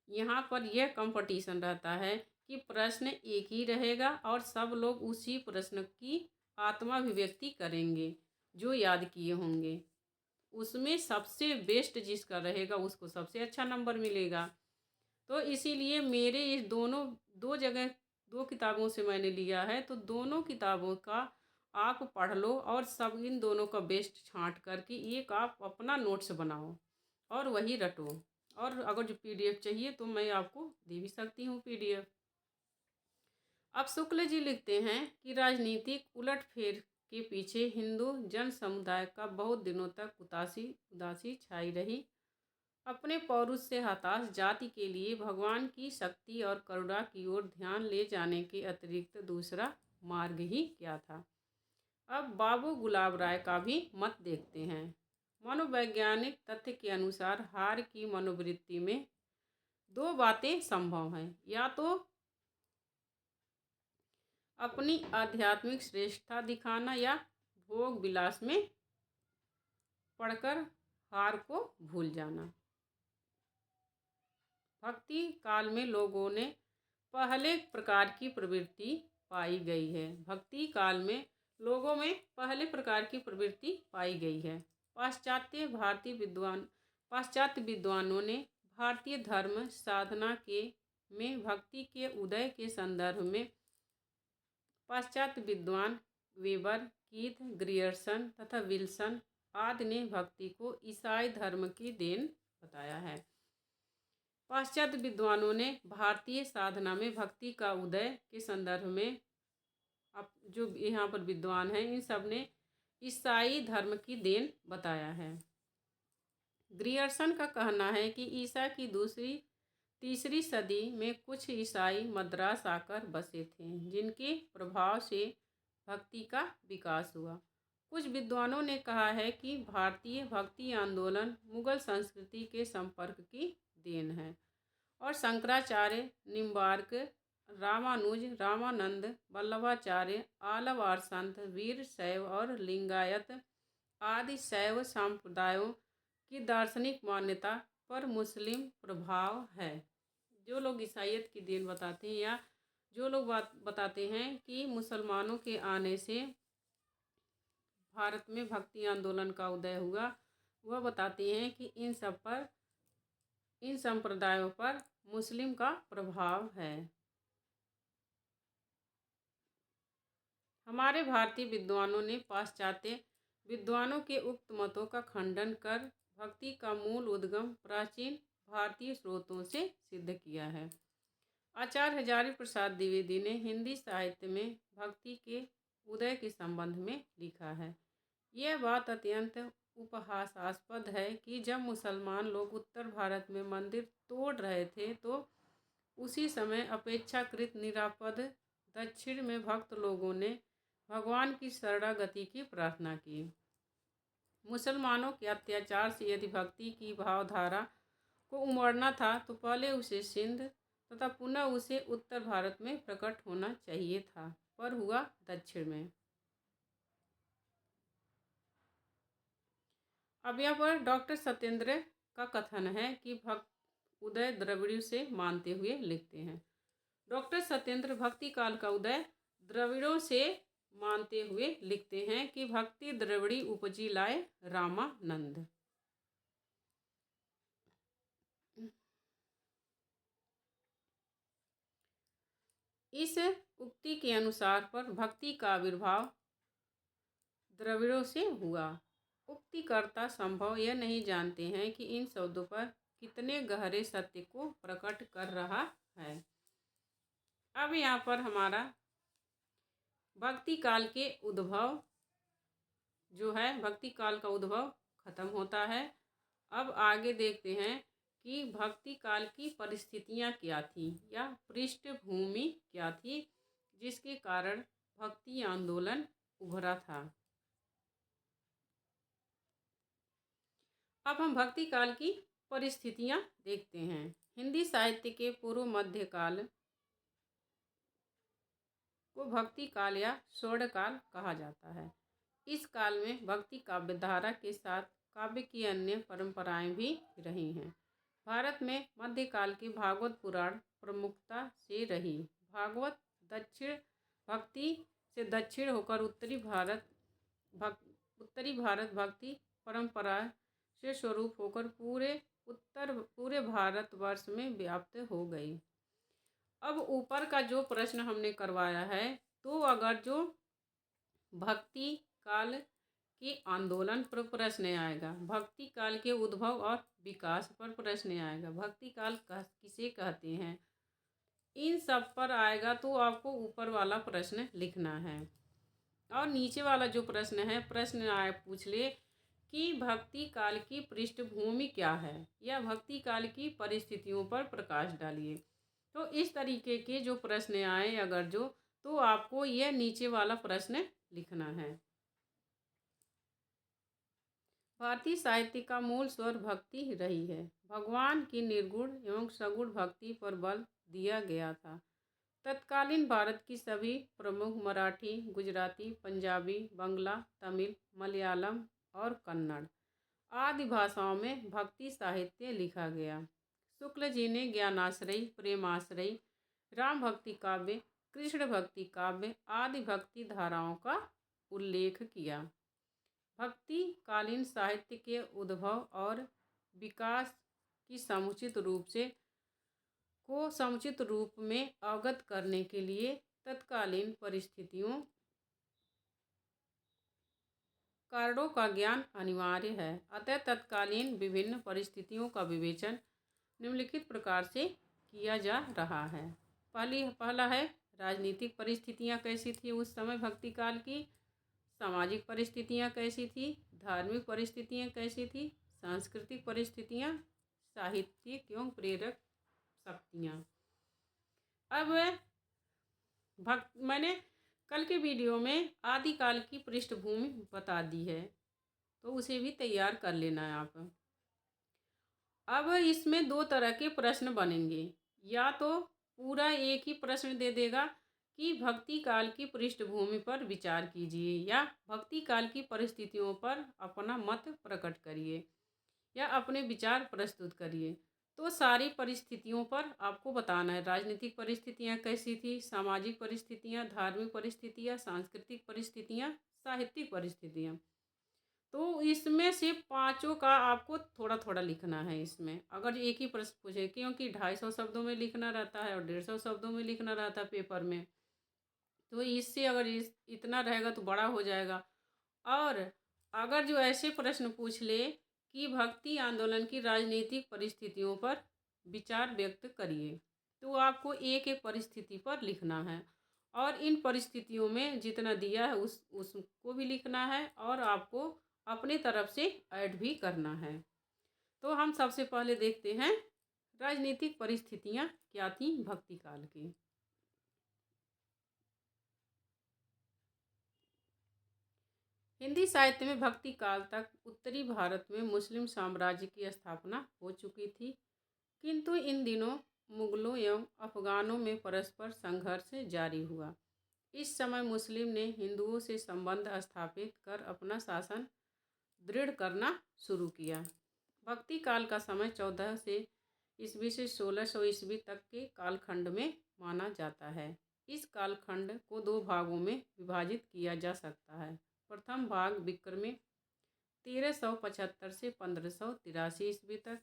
यहाँ पर यह कंपटीशन रहता है कि प्रश्न एक ही रहेगा और सब लोग उसी प्रश्न की आत्माभिव्यक्ति करेंगे जो याद किए होंगे। उसमें सबसे बेस्ट जिसका रहेगा उसको सबसे अच्छा नंबर मिलेगा। तो इसीलिए मेरे इस दोनों 2 जगह 2 किताबों से मैंने लिया है, तो दोनों किताबों का आप पढ़ लो और सब इन दोनों का बेस्ट छांट करके एक आप अपना नोट्स बनाओ और वही रटो। और अगर जो PDF चाहिए तो मैं आपको दे भी सकती हूँ PDF। अब शुक्ल जी लिखते हैं कि राजनीतिक उलटफेर के पीछे हिंदू जन समुदाय का बहुत दिनों तक उदासी छाई रही। अपने पौरुष से हताश जाति के लिए भगवान की शक्ति और करुणा की ओर ध्यान ले जाने के अतिरिक्त दूसरा मार्ग ही क्या था। अब बाबू गुलाब राय का भी मत देखते हैं। मनोवैज्ञानिक तथ्य के अनुसार हार की मनोवृत्ति में 2 बातें संभव हैं, या तो अपनी आध्यात्मिक श्रेष्ठता दिखाना या भोग विलास में पड़कर हार को भूल जाना। भक्ति काल में लोगों ने पहले प्रकार की प्रवृत्ति पाई गई है। भक्ति काल में लोगों में पहले प्रकार की प्रवृत्ति पाई गई है। पाश्चात्य विद्वानों ने भारतीय धर्म साधना में भक्ति के उदय के संदर्भ में पाश्चात्य विद्वान वेबर, कीथ, ग्रियर्सन तथा विल्सन आदि ने भक्ति को ईसाई धर्म की देन बताया है। पाश्चात्य विद्वानों ने भारतीय साधना में भक्ति का उदय के संदर्भ में, अब जो यहाँ पर विद्वान हैं इन सब ने ईसाई धर्म की देन बताया है। ग्रियर्सन का कहना है कि ईसा की दूसरी तीसरी सदी में कुछ ईसाई मद्रास आकर बसे थे, जिनके प्रभाव से भक्ति का विकास हुआ। कुछ विद्वानों ने कहा है कि भारतीय भक्ति आंदोलन मुगल संस्कृति के संपर्क की देन है और शंकराचार्य, निम्बार्क, रामानुज, रामानंद, वल्लभाचार्य, आलवार संत, वीर शैव और लिंगायत आदि शैव संप्रदायों की दार्शनिक मान्यता पर मुस्लिम प्रभाव है। जो लोग ईसाइयत की देन बताते हैं या जो लोग बताते हैं कि मुसलमानों के आने से भारत में भक्ति आंदोलन का उदय हुआ, वह बताते हैं कि इन संप्रदायों पर मुस्लिम का प्रभाव है। हमारे भारतीय विद्वानों ने पाश्चात्य विद्वानों के उक्त मतों का खंडन कर भक्ति का मूल उद्गम प्राचीन भारतीय स्रोतों से सिद्ध किया है। आचार्य हजारी प्रसाद द्विवेदी ने हिंदी साहित्य में भक्ति के उदय के संबंध में लिखा है। यह बात अत्यंत उपहासास्पद है कि जब मुसलमान लोग उत्तर भारत में मंदिर तोड़ रहे थे तो उसी समय अपेक्षाकृत निरापद दक्षिण में भक्त लोगों ने भगवान की शरणागति की प्रार्थना की। मुसलमानों के अत्याचार से यदि भक्ति की भावधारा को उमड़ना था तो पहले उसे सिंध तथा पुनः उसे उत्तर भारत में प्रकट होना चाहिए था, पर हुआ दक्षिण में। अब यहाँ पर डॉक्टर सत्येंद्र का कथन है कि भक्त उदय द्रविड़ से मानते हुए लिखते हैं। डॉक्टर सत्येंद्र भक्ति काल का उदय द्रविड़ों से मानते हुए लिखते हैं कि भक्ति द्रविड़ी उपजी लाए रामानंद। इस उक्ति के अनुसार पर भक्ति का आविर्भाव द्रविड़ों से हुआ। उक्तिकर्ता संभव यह नहीं जानते हैं कि इन शब्दों पर कितने गहरे सत्य को प्रकट कर रहा है। अब यहाँ पर हमारा भक्ति काल के उद्भव जो है, भक्ति काल का उद्भव खत्म होता है। अब आगे देखते हैं कि भक्ति काल की परिस्थितियाँ क्या थी या पृष्ठभूमि क्या थी जिसके कारण भक्ति आंदोलन उभरा था। अब हम भक्ति काल की परिस्थितियाँ देखते हैं। हिंदी साहित्य के पूर्व मध्य काल को भक्ति काल या स्वर्ण काल कहा जाता है। इस काल में भक्ति काव्यधारा के साथ काव्य की अन्य परंपराएं भी रही हैं। भारत में मध्यकाल की भागवत पुराण प्रमुखता से रही। भागवत दक्षिण भक्ति से दक्षिण होकर उत्तरी भारत भक्ति परंपरा से स्वरूप होकर पूरे भारतवर्ष में व्याप्त हो गई। अब ऊपर का जो प्रश्न हमने करवाया है, तो अगर जो भक्ति काल के आंदोलन पर प्रश्न आएगा, भक्ति काल के उद्भव और विकास पर प्रश्न आएगा, भक्ति काल किसे कहते हैं, इन सब पर आएगा तो आपको ऊपर वाला प्रश्न लिखना है। और नीचे वाला जो प्रश्न है, पूछ ले कि भक्ति काल की पृष्ठभूमि क्या है या भक्ति काल की परिस्थितियों पर प्रकाश डालिए। तो इस तरीके के जो प्रश्न आए अगर जो, तो आपको यह नीचे वाला प्रश्न लिखना है। भारतीय साहित्य का मूल स्वर भक्ति रही है। भगवान की निर्गुण एवं सगुण भक्ति पर बल दिया गया था। तत्कालीन भारत की सभी प्रमुख मराठी, गुजराती, पंजाबी, बंगला, तमिल, मलयालम और कन्नड़ आदि भाषाओं में भक्ति साहित्य लिखा गया। शुक्ल जी ने ज्ञानाश्रयी, प्रेमाश्रयी, राम भक्ति काव्य, कृष्ण भक्ति काव्य आदि भक्ति धाराओं का उल्लेख किया। भक्ति कालीन साहित्य के उद्भव और विकास की समुचित रूप में अवगत करने के लिए तत्कालीन परिस्थितियों कारणों का ज्ञान अनिवार्य है। अतः तत्कालीन विभिन्न परिस्थितियों का विवेचन निम्नलिखित प्रकार से किया जा रहा है। पहला है राजनीतिक परिस्थितियाँ कैसी थी उस समय भक्ति काल की, सामाजिक परिस्थितियाँ कैसी थी, धार्मिक परिस्थितियाँ कैसी थी, सांस्कृतिक परिस्थितियाँ, साहित्यिक एवं प्रेरक शक्तियाँ। अब मैंने कल के वीडियो में आदिकाल की पृष्ठभूमि बता दी है, तो उसे भी तैयार कर लेना है आप। अब इसमें दो तरह के प्रश्न बनेंगे, या तो पूरा एक ही प्रश्न दे देगा कि भक्ति काल की पृष्ठभूमि पर विचार कीजिए, या भक्ति काल की परिस्थितियों पर अपना मत प्रकट करिए या अपने विचार प्रस्तुत करिए। तो सारी परिस्थितियों पर आपको बताना है, राजनीतिक परिस्थितियाँ कैसी थी, सामाजिक परिस्थितियाँ, धार्मिक परिस्थितियाँ, सांस्कृतिक परिस्थितियाँ, साहित्यिक परिस्थितियाँ। तो इसमें से पांचों का आपको थोड़ा थोड़ा लिखना है। इसमें अगर एक ही प्रश्न पूछे, क्योंकि 250 शब्दों में लिखना रहता है और 150 शब्दों में लिखना रहता है पेपर में, तो इससे अगर इतना रहेगा तो बड़ा हो जाएगा। और अगर जो ऐसे प्रश्न पूछ ले कि भक्ति आंदोलन की राजनीतिक परिस्थितियों पर विचार व्यक्त करिए, तो आपको एक एक परिस्थिति पर लिखना है और इन परिस्थितियों में जितना दिया है उसको भी लिखना है और आपको अपनी तरफ से ऐड भी करना है। तो हम सबसे पहले देखते हैं राजनीतिक परिस्थितियाँ क्या थी भक्ति काल की। हिंदी साहित्य में भक्ति काल तक उत्तरी भारत में मुस्लिम साम्राज्य की स्थापना हो चुकी थी, किंतु इन दिनों मुगलों एवं अफगानों में परस्पर संघर्ष जारी हुआ। इस समय मुस्लिम ने हिंदुओं से संबंध स्थापित कर अपना शासन दृढ़ करना शुरू किया। भक्ति काल का समय 14 से ईस्वी से 1600 ईस्वी तक के कालखंड में माना जाता है। इस कालखंड को दो भागों में विभाजित किया जा सकता है। प्रथम भाग विक्रमी 1375 से 1583 ईस्वी तक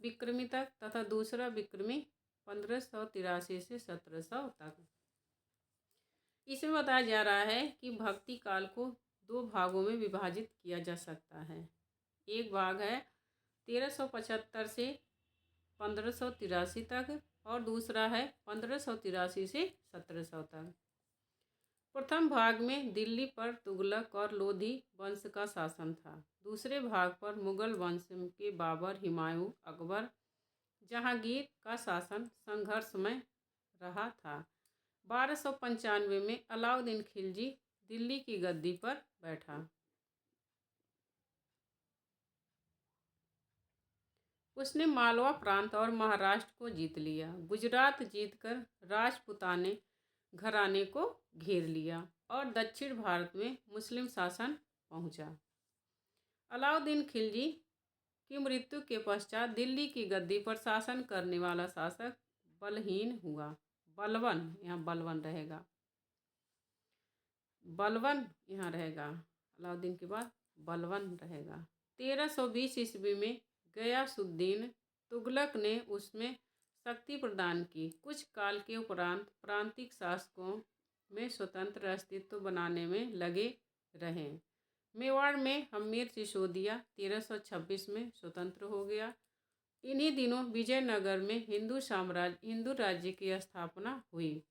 विक्रमी तक तथा दूसरा विक्रमी 1583 से 1700 तक। इसमें बताया जा रहा है कि भक्ति काल को दो भागों में विभाजित किया जा सकता है। एक भाग है 1375 से 1583 तक और दूसरा है 1583 से 1700 तक। प्रथम भाग में दिल्ली पर तुगलक और लोधी वंश का शासन था। दूसरे भाग पर मुगल वंश के बाबर, हुमायूं, अकबर, जहांगीर का शासन संघर्षमय रहा था। 1295 में अलाउद्दीन खिलजी दिल्ली की गद्दी पर बैठा। उसने मालवा प्रांत और महाराष्ट्र को जीत लिया। गुजरात जीतकर राजपुताने घराने को घेर लिया और दक्षिण भारत में मुस्लिम शासन पहुंचा। अलाउद्दीन खिलजी की मृत्यु के पश्चात दिल्ली की गद्दी पर शासन करने वाला शासक बलहीन हुआ। बलवन, यहाँ बलवन रहेगा, बलवन यहाँ रहेगा, अलाउद्दीन के बाद बलवन रहेगा। 1320 ईस्वी में गयासुद्दीन तुगलक ने उसमें शक्ति प्रदान की। कुछ काल के उपरांत प्रांतिक शासकों में स्वतंत्र अस्तित्व बनाने में लगे रहे। मेवाड़ में हमीर सिसोदिया 1326 में स्वतंत्र हो गया। इन्हीं दिनों विजयनगर में हिंदू राज्य की स्थापना हुई।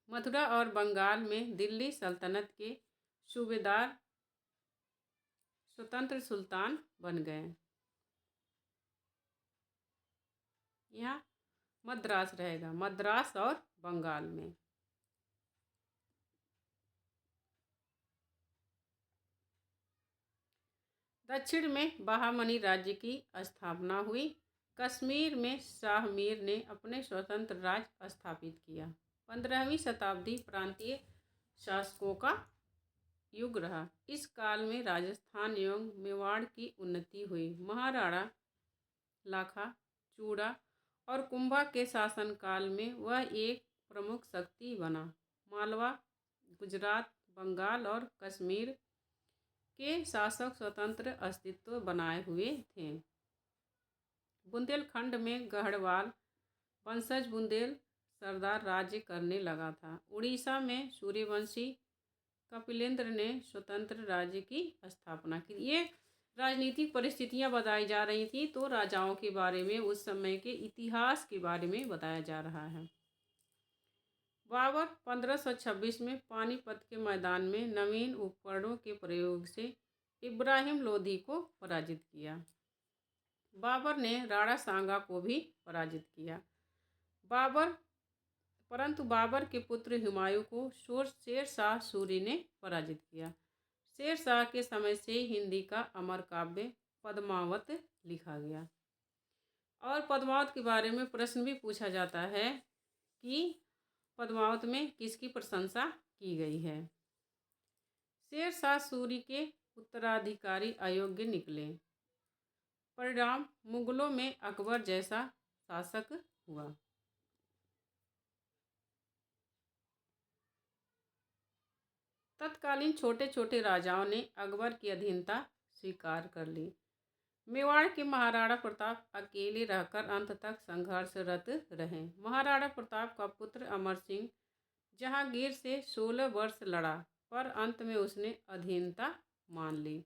मथुरा और बंगाल में दिल्ली सल्तनत के सूबेदार स्वतंत्र सुल्तान बन गए। यहाँ मद्रास रहेगा, मद्रास और बंगाल में। दक्षिण में बहामनी राज्य की स्थापना हुई। कश्मीर में शाह मीर ने अपने स्वतंत्र राज्य स्थापित किया। 15वीं शताब्दी प्रांतीय शासकों का युग रहा। इस काल में राजस्थान एवं मेवाड़ की उन्नति हुई। महाराणा लाखा, चूड़ा और कुंभा के शासनकाल में वह एक प्रमुख शक्ति बना। मालवा, गुजरात, बंगाल और कश्मीर के शासक स्वतंत्र अस्तित्व बनाए हुए थे। बुंदेलखंड में गढ़वाल वंशज बुंदेल सरदार राज्य करने लगा था। उड़ीसा में सूर्यवंशी कपिलेंद्र ने स्वतंत्र राज्य की स्थापना की। ये राजनीतिक परिस्थितियां बताई जा रही थी, तो राजाओं के बारे में, उस समय के इतिहास के बारे में बताया जा रहा है। बाबर 1526 में पानीपत के मैदान में नवीन उपकरणों के प्रयोग से इब्राहिम लोधी को पराजित किया। बाबर ने राणा सांगा को भी पराजित किया। परंतु बाबर के पुत्र हुमायूं को शेर शाह सूरी ने पराजित किया। शेर शाह के समय से ही हिंदी का अमर काव्य पद्मावत लिखा गया। और पद्मावत के बारे में प्रश्न भी पूछा जाता है कि पद्मावत में किसकी प्रशंसा की गई है। शेर शाह सूरी के उत्तराधिकारी अयोग्य निकले। परिणाम, मुगलों में अकबर जैसा शासक हुआ। तत्कालीन छोटे छोटे राजाओं ने अकबर की अधीनता स्वीकार कर ली। मेवाड़ के महाराणा प्रताप अकेले रहकर अंत तक संघर्षरत रहे। महाराणा प्रताप का पुत्र अमर सिंह जहांगीर से 16 वर्ष लड़ा, पर अंत में उसने अधीनता मान ली।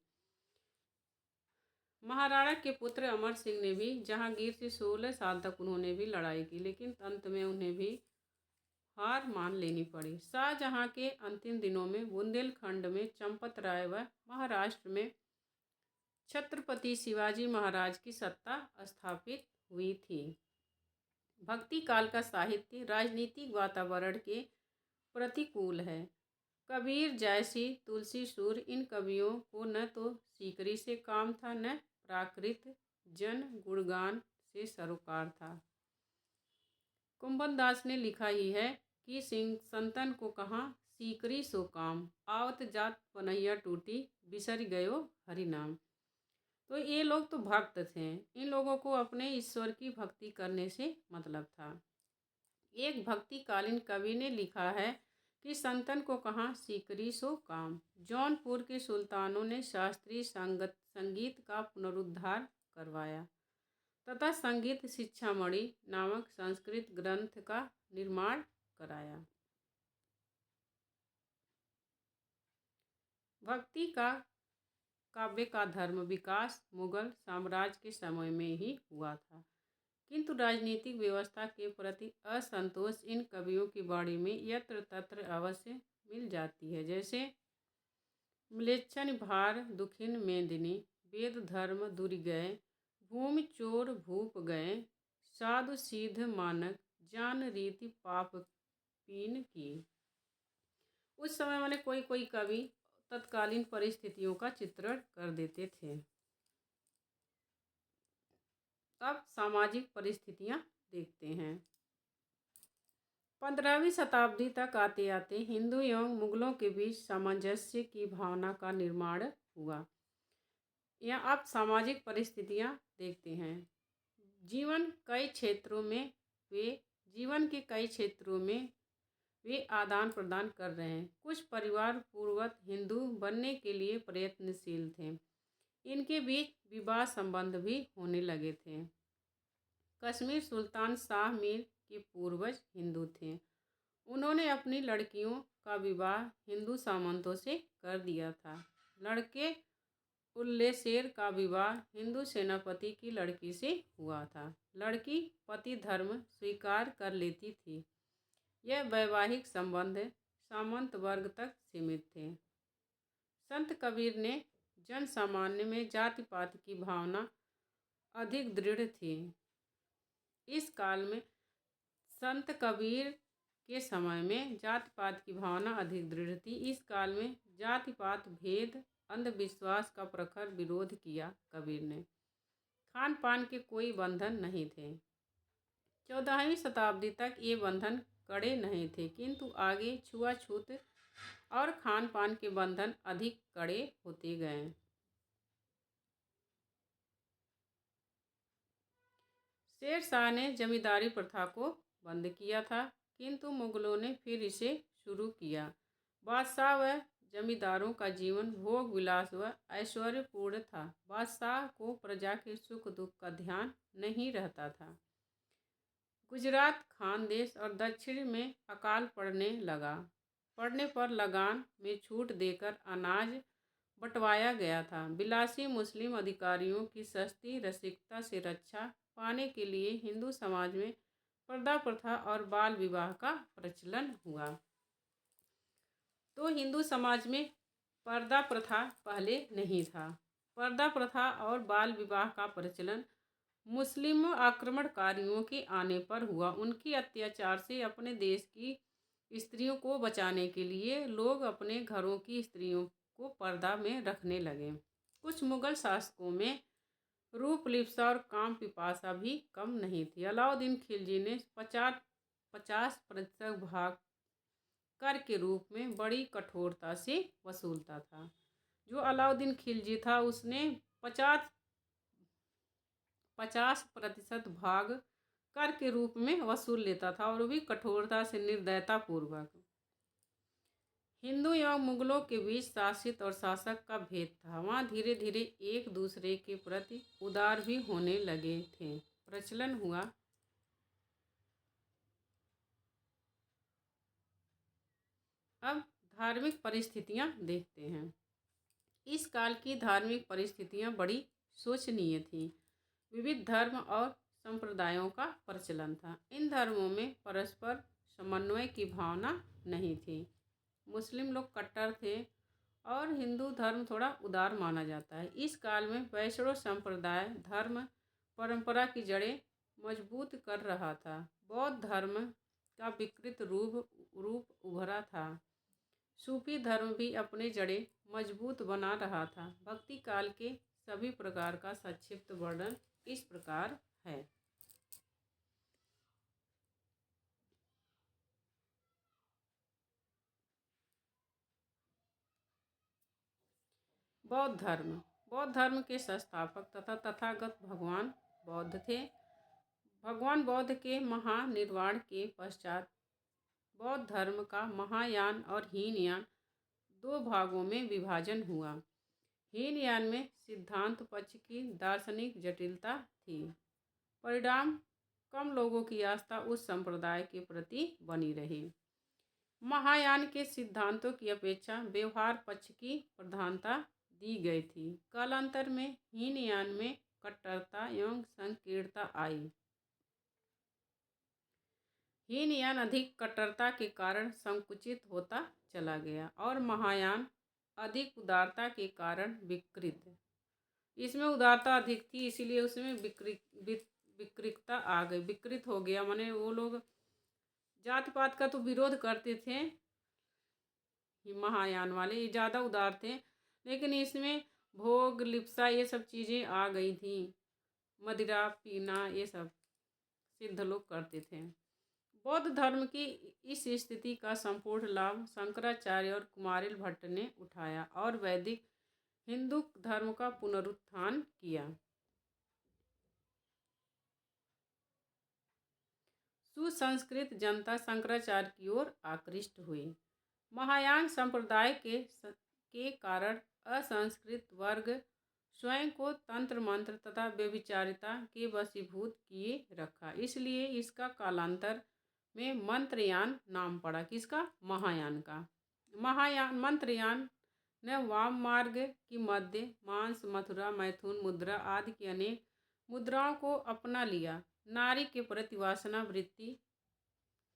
महाराणा के पुत्र अमर सिंह ने भी जहांगीर से 16 साल तक उन्होंने भी लड़ाई की, लेकिन अंत में उन्हें भी हार मान लेनी पड़ी। शाहजहां के अंतिम दिनों में बुंदेलखंड में चंपत राय व महाराष्ट्र में छत्रपति शिवाजी महाराज की सत्ता स्थापित हुई थी। भक्ति काल का साहित्य राजनीतिक वातावरण के प्रतिकूल है। कबीर, जयसी, तुलसी सूर, इन कवियों को न तो सीकरी से काम था, न प्राकृत जन गुणगान से सरोकार था। कुंभन दास ने लिखा ही है कि सिंह संतन को कहाँ सीकरी सो काम, आवत जात पनैया टूटी, बिसर गयो हरि नाम। तो ये लोग तो भक्त थे। इन लोगों को अपने ईश्वर की भक्ति करने से मतलब था। एक भक्तिकालीन कवि ने लिखा है कि संतन को कहाँ सीकरी सो काम। जौनपुर के सुल्तानों ने शास्त्रीय संगीत का पुनरुद्धार करवाया तथा संगीत शिक्षामणि नामक संस्कृत ग्रंथ का निर्माण कराया। भक्ति का काव्य का धर्म विकास मुगल साम्राज्य के समय में ही हुआ था, किंतु राजनीतिक व्यवस्था के प्रति असंतोष इन कवियों की वाणी में यत्र तत्र अवश्य मिल जाती है। जैसे म्लेच्छन भार दुखिन मेदिनी, वेद धर्म दुरि गए, भूमि चोर भूप गए, साधु सीध मानक, जान रीति पाप पीन की। उस समय वाले कोई कोई कवि तत्कालीन परिस्थितियों का चित्रण कर देते थे। अब सामाजिक परिस्थितियां देखते हैं। 15वीं शताब्दी तक आते आते हिंदू एवं मुगलों के बीच सामंजस्य की भावना का निर्माण हुआ। यहाँ अब सामाजिक परिस्थितियां देखते हैं। जीवन के कई क्षेत्रों में वे आदान प्रदान कर रहे हैं। कुछ परिवार पूर्ववत हिंदू बनने के लिए प्रयत्नशील थे। इनके बीच विवाह संबंध भी होने लगे थे। कश्मीर सुल्तान शाह मीर के पूर्वज हिंदू थे। उन्होंने अपनी लड़कियों का विवाह हिंदू सामंतों से कर दिया था। लड़के उल्लेशेर का विवाह हिंदू सेनापति की लड़की से हुआ था। लड़की पति धर्म स्वीकार कर लेती थी। यह वैवाहिक संबंध सामंत वर्ग तक सीमित थे। संत कबीर ने जन सामान्य में जाति पात की भावना अधिक दृढ़ थी। इस काल में संत कबीर के समय में जाति पात की भावना अधिक दृढ़ थी। इस काल में जाति पात भेद अंधविश्वास का प्रखर विरोध किया कबीर ने। खान पान के कोई बंधन नहीं थे। 14वीं शताब्दी तक ये बंधन कड़े नहीं थे, किंतु आगे छुआछूत और खान पान के बंधन अधिक कड़े होते गए। शेर शाह ने जमींदारी प्रथा को बंद किया था, किंतु मुगलों ने फिर इसे शुरू किया। बादशाह व जमींदारों का जीवन भोग विलास व ऐश्वर्यपूर्ण था। बादशाह को प्रजा के सुख दुख का ध्यान नहीं रहता था। गुजरात, खानदेश और दक्षिण में अकाल पड़ने पर लगान में छूट देकर अनाज बंटवाया गया था। विलासी मुस्लिम अधिकारियों की सस्ती रसिकता से रक्षा पाने के लिए हिंदू समाज में पर्दा प्रथा और बाल विवाह का प्रचलन हुआ। तो हिंदू समाज में पर्दा प्रथा पहले नहीं था। पर्दा प्रथा और बाल विवाह का प्रचलन मुस्लिम आक्रमणकारियों के आने पर हुआ। उनके अत्याचार से अपने देश की स्त्रियों को बचाने के लिए लोग अपने घरों की स्त्रियों को पर्दा में रखने लगे। कुछ मुगल शासकों में रूप लिप्सा और काम पिपासा भी कम नहीं थी। अलाउद्दीन खिलजी ने 50% भाग कर के रूप में बड़ी कठोरता से वसूलता था। जो अलाउद्दीन खिलजी था उसने 50% भाग कर के रूप में वसूल लेता था और भी कठोरता से, निर्दयता पूर्वक। हिंदू एवं मुगलों के बीच शासित और शासक का भेद था। वहाँ धीरे धीरे एक दूसरे के प्रति उदार भी होने लगे थे। प्रचलन हुआ। अब धार्मिक परिस्थितियाँ देखते हैं। इस काल की धार्मिक परिस्थितियाँ बड़ी शोचनीय थीं। विविध धर्म और संप्रदायों का प्रचलन था। इन धर्मों में परस्पर समन्वय की भावना नहीं थी। मुस्लिम लोग कट्टर थे और हिंदू धर्म थोड़ा उदार माना जाता है। इस काल में वैष्णव संप्रदाय धर्म परंपरा की जड़ें मजबूत कर रहा था। बौद्ध धर्म का विकृत रूप उभरा था। सूफी धर्म भी अपने जड़ें मजबूत बना रहा था। भक्ति काल के सभी प्रकार का संक्षिप्त वर्णन इस प्रकार है। बौद्ध धर्म के संस्थापक तथा तथागत भगवान बौद्ध थे। भगवान बौद्ध के महानिर्वाण के पश्चात बौद्ध धर्म का महायान और हीनयान दो भागों में विभाजन हुआ। हीनयान में सिद्धांत पक्ष की दार्शनिक जटिलता थी। परिणाम कम लोगों की आस्था उस संप्रदाय के प्रति बनी रही। महायान के सिद्धांतों की अपेक्षा व्यवहार पक्ष की प्रधानता दी गई थी। कालांतर में हीनयान में कट्टरता एवं संकीर्णता आई। हीनयान अधिक कट्टरता के कारण संकुचित होता चला गया और महायान अधिक उदारता के कारण विकृत। इसमें उदारता अधिक थी, इसीलिए उसमें विकृतता आ गई, विकृत हो गया। माने वो लोग जात पात का तो विरोध करते थे, महायान वाले ये ज़्यादा उदार थे, लेकिन इसमें भोग लिप्सा ये सब चीज़ें आ गई थी। मदिरा पीना ये सब सिद्ध लोग करते थे। बौद्ध धर्म की इस स्थिति का संपूर्ण लाभ शंकराचार्य और कुमारिल भट्ट ने उठाया और वैदिक हिंदू धर्म का पुनरुत्थान किया। सुसंस्कृत जनता शंकराचार्य की ओर आकृष्ट हुई। महायान संप्रदाय के कारण असंस्कृत वर्ग स्वयं को तंत्र मंत्र तथा व्यभिचारिता के वशीभूत किए रखा। इसलिए इसका कालांतर में मंत्रयान नाम पड़ा। किसका? महायान का। महायान मंत्रयान ने वाम मार्ग की मध्य, मांस, मथुरा, मैथुन मुद्रा आदि की अनेक मुद्राओं को अपना लिया। नारी के प्रति वासना वृत्ति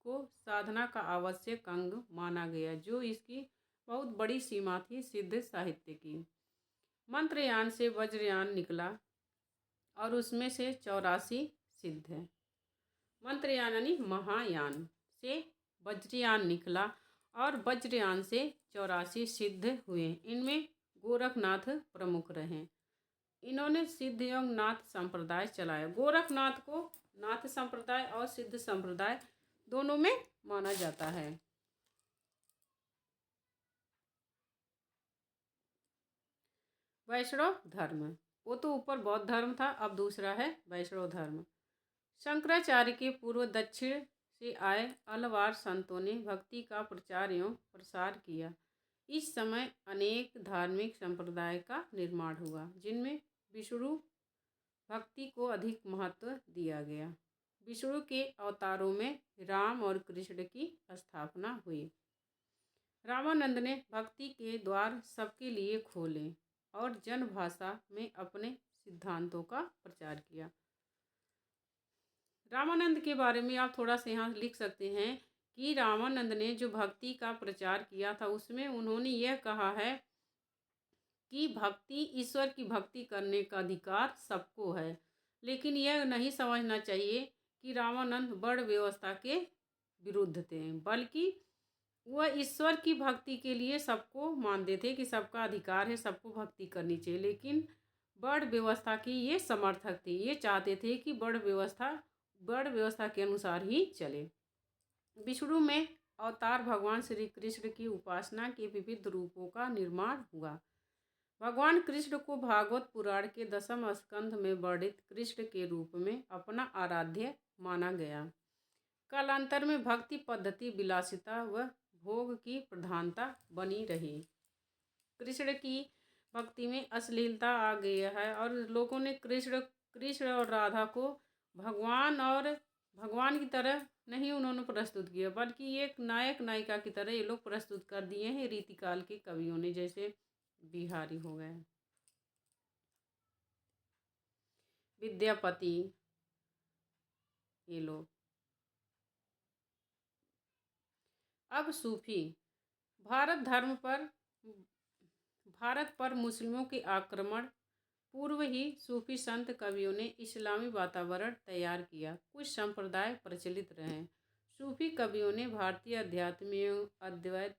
को साधना का आवश्यक अंग माना गया, जो इसकी बहुत बड़ी सीमा थी सिद्ध साहित्य की। मंत्रयान से वज्रयान निकला और उसमें से 84 सिद्ध है। मंत्रयान यानी महायान से वज्रयान निकला और वज्रयान से 84 सिद्ध हुए। इनमें गोरखनाथ प्रमुख रहे। इन्होंने सिद्ध एवं नाथ संप्रदाय चलाया। गोरखनाथ को नाथ संप्रदाय और सिद्ध संप्रदाय दोनों में माना जाता है। वैष्णव धर्म, वो तो ऊपर बौद्ध धर्म था, अब दूसरा है वैष्णव धर्म। शंकराचार्य के पूर्व दक्षिण से आए अलवार संतों ने भक्ति का प्रचार एवं प्रसार किया। इस समय अनेक धार्मिक संप्रदाय का निर्माण हुआ, जिनमें विष्णु भक्ति को अधिक महत्व दिया गया। विष्णु के अवतारों में राम और कृष्ण की स्थापना हुई। रामानंद ने भक्ति के द्वार सबके लिए खोले और जन भाषा में अपने सिद्धांतों का प्रचार किया। रामानंद के बारे में आप थोड़ा सा यहाँ लिख सकते हैं कि रामानंद ने जो भक्ति का प्रचार किया था उसमें उन्होंने यह कहा है कि भक्ति, ईश्वर की भक्ति करने का अधिकार सबको है, लेकिन यह नहीं समझना चाहिए कि रामानंद बड़ व्यवस्था के विरुद्ध थे, बल्कि वह ईश्वर की भक्ति के लिए सबको मानते थे कि सबका अधिकार है, सबको भक्ति करनी चाहिए। लेकिन बड़ व्यवस्था की ये समर्थक थे, ये चाहते थे कि बड़ व्यवस्था के अनुसार ही चले। विष्णु में अवतार भगवान श्री कृष्ण की उपासना के विविध रूपों का निर्माण हुआ। भगवान कृष्ण को भागवत पुराण के 10वें स्कंध में वर्णित कृष्ण के रूप में अपना आराध्य माना गया। कालांतर में भक्ति पद्धति विलासिता व भोग की प्रधानता बनी रही। कृष्ण की भक्ति में अश्लीलता आ गई है और लोगों ने कृष्ण और राधा को भगवान की तरह नहीं उन्होंने प्रस्तुत किया, बल्कि एक नायक नायिका की तरह ये लोग प्रस्तुत कर दिए हैं रीतिकाल के कवियों ने, जैसे बिहारी हो गए, विद्यापति, ये लोग। अब सूफी। भारत पर मुस्लिमों के आक्रमण पूर्व ही सूफी संत कवियों ने इस्लामी वातावरण तैयार किया। कुछ संप्रदाय प्रचलित रहे। सूफी कवियों ने भारतीय अध्यात्म एवं अद्वैत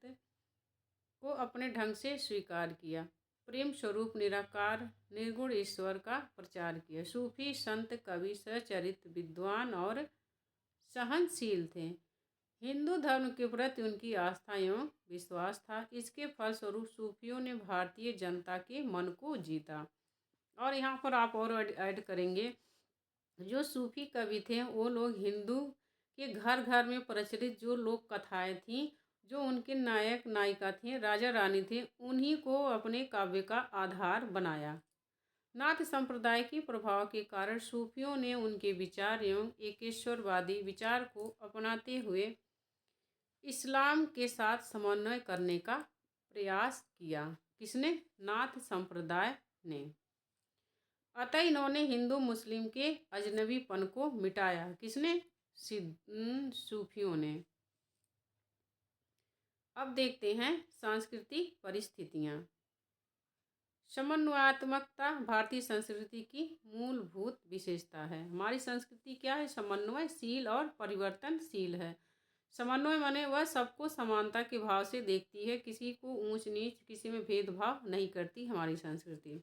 को अपने ढंग से स्वीकार किया। प्रेम स्वरूप निराकार निर्गुण ईश्वर का प्रचार किया। सूफी संत कवि सच्चरित्र, विद्वान और सहनशील थे। हिंदू धर्म के प्रति उनकी आस्था एवं विश्वास था। इसके फलस्वरूप सूफियों ने भारतीय जनता के मन को जीता। और यहाँ पर आप और ऐड करेंगे, जो सूफी कवि थे वो लोग हिंदू के घर घर में प्रचलित जो लोक कथाएँ थीं, जो उनके नायक नायिका थे, राजा रानी थे, उन्हीं को अपने काव्य का आधार बनाया। नाथ संप्रदाय के प्रभाव के कारण सूफियों ने उनके विचार एवं एकेश्वरवादी विचार को अपनाते हुए इस्लाम के साथ समन्वय करने का प्रयास किया। किसने? नाथ संप्रदाय ने। अतः इन्होंने हिंदू मुस्लिम के अजनबीपन को मिटाया। किसने? सूफियों ने। अब देखते हैं सांस्कृतिक परिस्थितियाँ। समन्वयात्मकता भारतीय संस्कृति की मूलभूत विशेषता है। हमारी संस्कृति क्या है? समन्वयशील और परिवर्तनशील है। समन्वय माने वह सबको समानता के भाव से देखती है, किसी को ऊंच नीच, किसी में भेदभाव नहीं करती हमारी संस्कृति।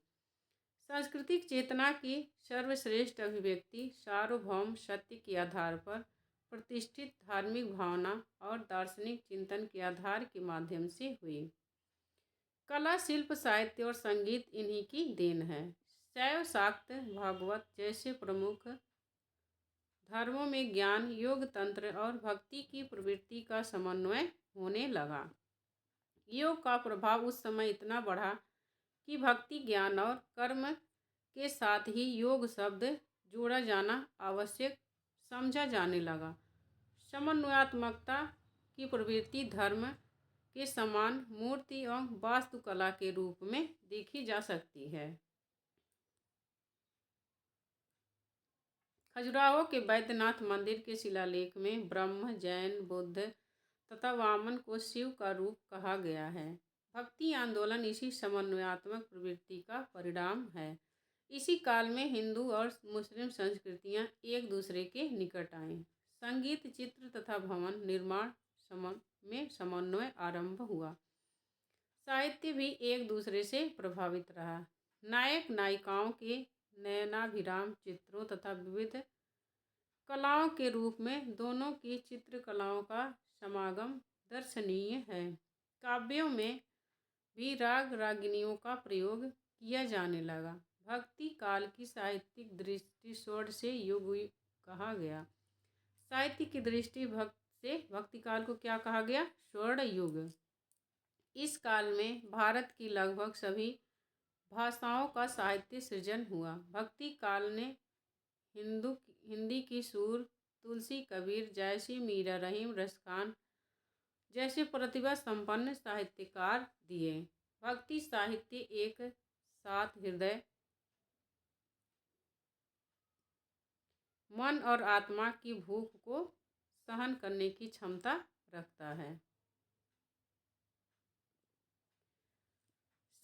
सांस्कृतिक चेतना की सर्वश्रेष्ठ अभिव्यक्ति सार्वभौम सत्य के आधार पर प्रतिष्ठित धार्मिक भावना और दार्शनिक चिंतन के आधार के माध्यम से हुई। कला, शिल्प, साहित्य और संगीत इन्हीं की देन है। शैव, शाक्त, भागवत जैसे प्रमुख धर्मों में ज्ञान, योग, तंत्र और भक्ति की प्रवृत्ति का समन्वय होने लगा। योग का प्रभाव उस समय इतना बढ़ा कि भक्ति, ज्ञान और कर्म के साथ ही योग शब्द जोड़ा जाना आवश्यक समझा जाने लगा। समन्वयात्मकता की प्रवृत्ति धर्म के समान मूर्ति एवं वास्तुकला के रूप में देखी जा सकती है। खजुराहो के बैद्यनाथ मंदिर के शिलालेख में ब्रह्म, जैन, बुद्ध तथा वामन को शिव का रूप कहा गया है। भक्ति आंदोलन इसी समन्वयात्मक प्रवृत्ति का परिणाम है। इसी काल में हिंदू और मुस्लिम संस्कृतियां एक दूसरे के निकट आईं। संगीत, चित्र तथा भवन निर्माण में समन्वय आरंभ हुआ। साहित्य भी एक दूसरे से प्रभावित रहा। नायक नायिकाओं के नयनाभिराम चित्रों तथा विविध कलाओं के रूप में दोनों की चित्रकलाओं का समागम दर्शनीय है। काव्यों में भी राग रागिनियों का प्रयोग किया जाने लगा। भक्ति काल की साहित्यिक दृष्टि स्वर्ण से युग कहा गया। साहित्य की दृष्टि भक्ति काल को क्या कहा गया? स्वर्ण युग। इस काल में भारत की लगभग सभी भाषाओं का साहित्य सृजन हुआ। भक्ति काल ने हिंदी की सूर तुलसी, कबीर, जयसी, मीरा, रहीम, रसखान जैसे प्रतिभा संपन्न साहित्यकार दिए। भक्ति साहित्य एक साथ हृदय, मन और आत्मा की भूख को सहन करने की क्षमता रखता है।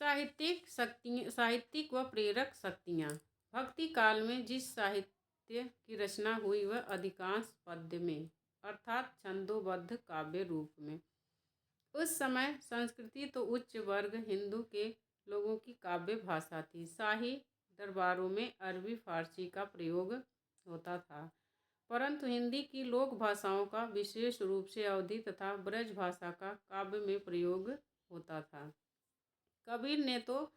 साहित्यिक व प्रेरक शक्तियाँ। भक्ति काल में जिस साहित्य की रचना हुई वह अधिकांश पद्य में अर्थात छंदोबद्ध काव्य रूप में। उस समय संस्कृति तो उच्च वर्ग हिंदू के लोगों की काव्य भाषा थी। शाही दरबारों में अरबी फारसी का प्रयोग होता था, परंतु हिंदी की लोक भाषाओं का विशेष रूप से अवधी तथा ब्रज भाषा का काव्य में प्रयोग होता था। कबीर ने तो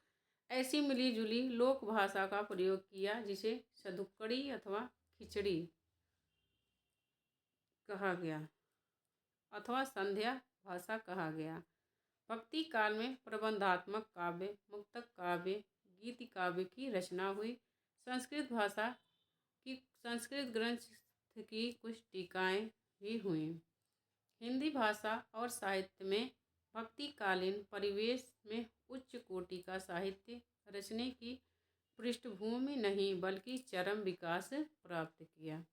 ऐसी मिली जुली लोक भाषा का प्रयोग किया जिसे सदुक्कड़ी अथवा खिचड़ी कहा गया अथवा संध्या भाषा कहा गया। भक्ति काल में प्रबंधात्मक काव्य, मुक्तक काव्य, गीति काव्य की रचना हुई। संस्कृत भाषा की संस्कृत ग्रंथ की कुछ टीकाएँ भी हुई। हिंदी भाषा और साहित्य में भक्तिकालीन परिवेश में उच्च कोटि का साहित्य रचने की पृष्ठभूमि नहीं बल्कि चरम विकास प्राप्त किया।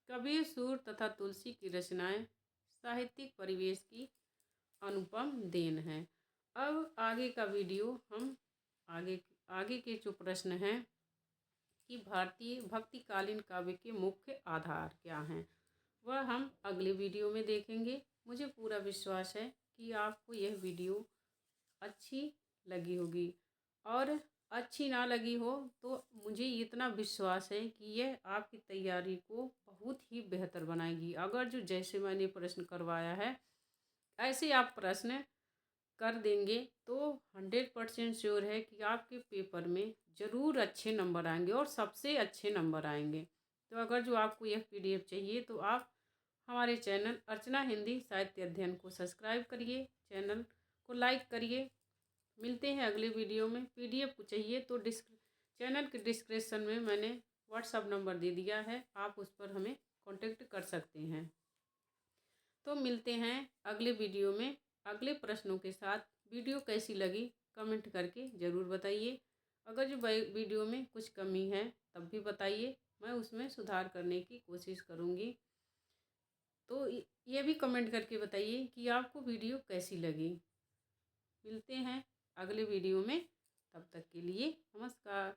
कबीर, सूर तथा तुलसी की रचनाएं साहित्यिक परिवेश की अनुपम देन है। अब आगे का वीडियो हम आगे के जो प्रश्न हैं कि भारतीय भक्तिकालीन काव्य के मुख्य आधार क्या हैं वह हम अगले वीडियो में देखेंगे। मुझे पूरा विश्वास है कि आपको यह वीडियो अच्छी लगी होगी, और अच्छी ना लगी हो तो मुझे इतना विश्वास है कि यह आपकी तैयारी को बहुत ही बेहतर बनाएगी। अगर जो जैसे मैंने प्रश्न करवाया है ऐसे आप प्रश्न कर देंगे तो 100% श्योर है कि आपके पेपर में ज़रूर अच्छे नंबर आएंगे और सबसे अच्छे नंबर आएंगे। तो अगर जो आपको यह PDF चाहिए तो आप हमारे चैनल अर्चना हिंदी साहित्य अध्ययन को सब्सक्राइब करिए, चैनल को लाइक करिए। मिलते हैं अगले वीडियो में। PDF को चाहिए तो चैनल के डिस्क्रिप्शन में मैंने व्हाट्सअप नंबर दे दिया है, आप उस पर हमें कांटेक्ट कर सकते हैं। तो मिलते हैं अगले वीडियो में अगले प्रश्नों के साथ। वीडियो कैसी लगी कमेंट करके ज़रूर बताइए। अगर जो वीडियो में कुछ कमी है तब भी बताइए, मैं उसमें सुधार करने की कोशिश करूँगी। तो ये भी कमेंट करके बताइए कि आपको वीडियो कैसी लगी। मिलते हैं अगले वीडियो में, तब तक के लिए नमस्कार।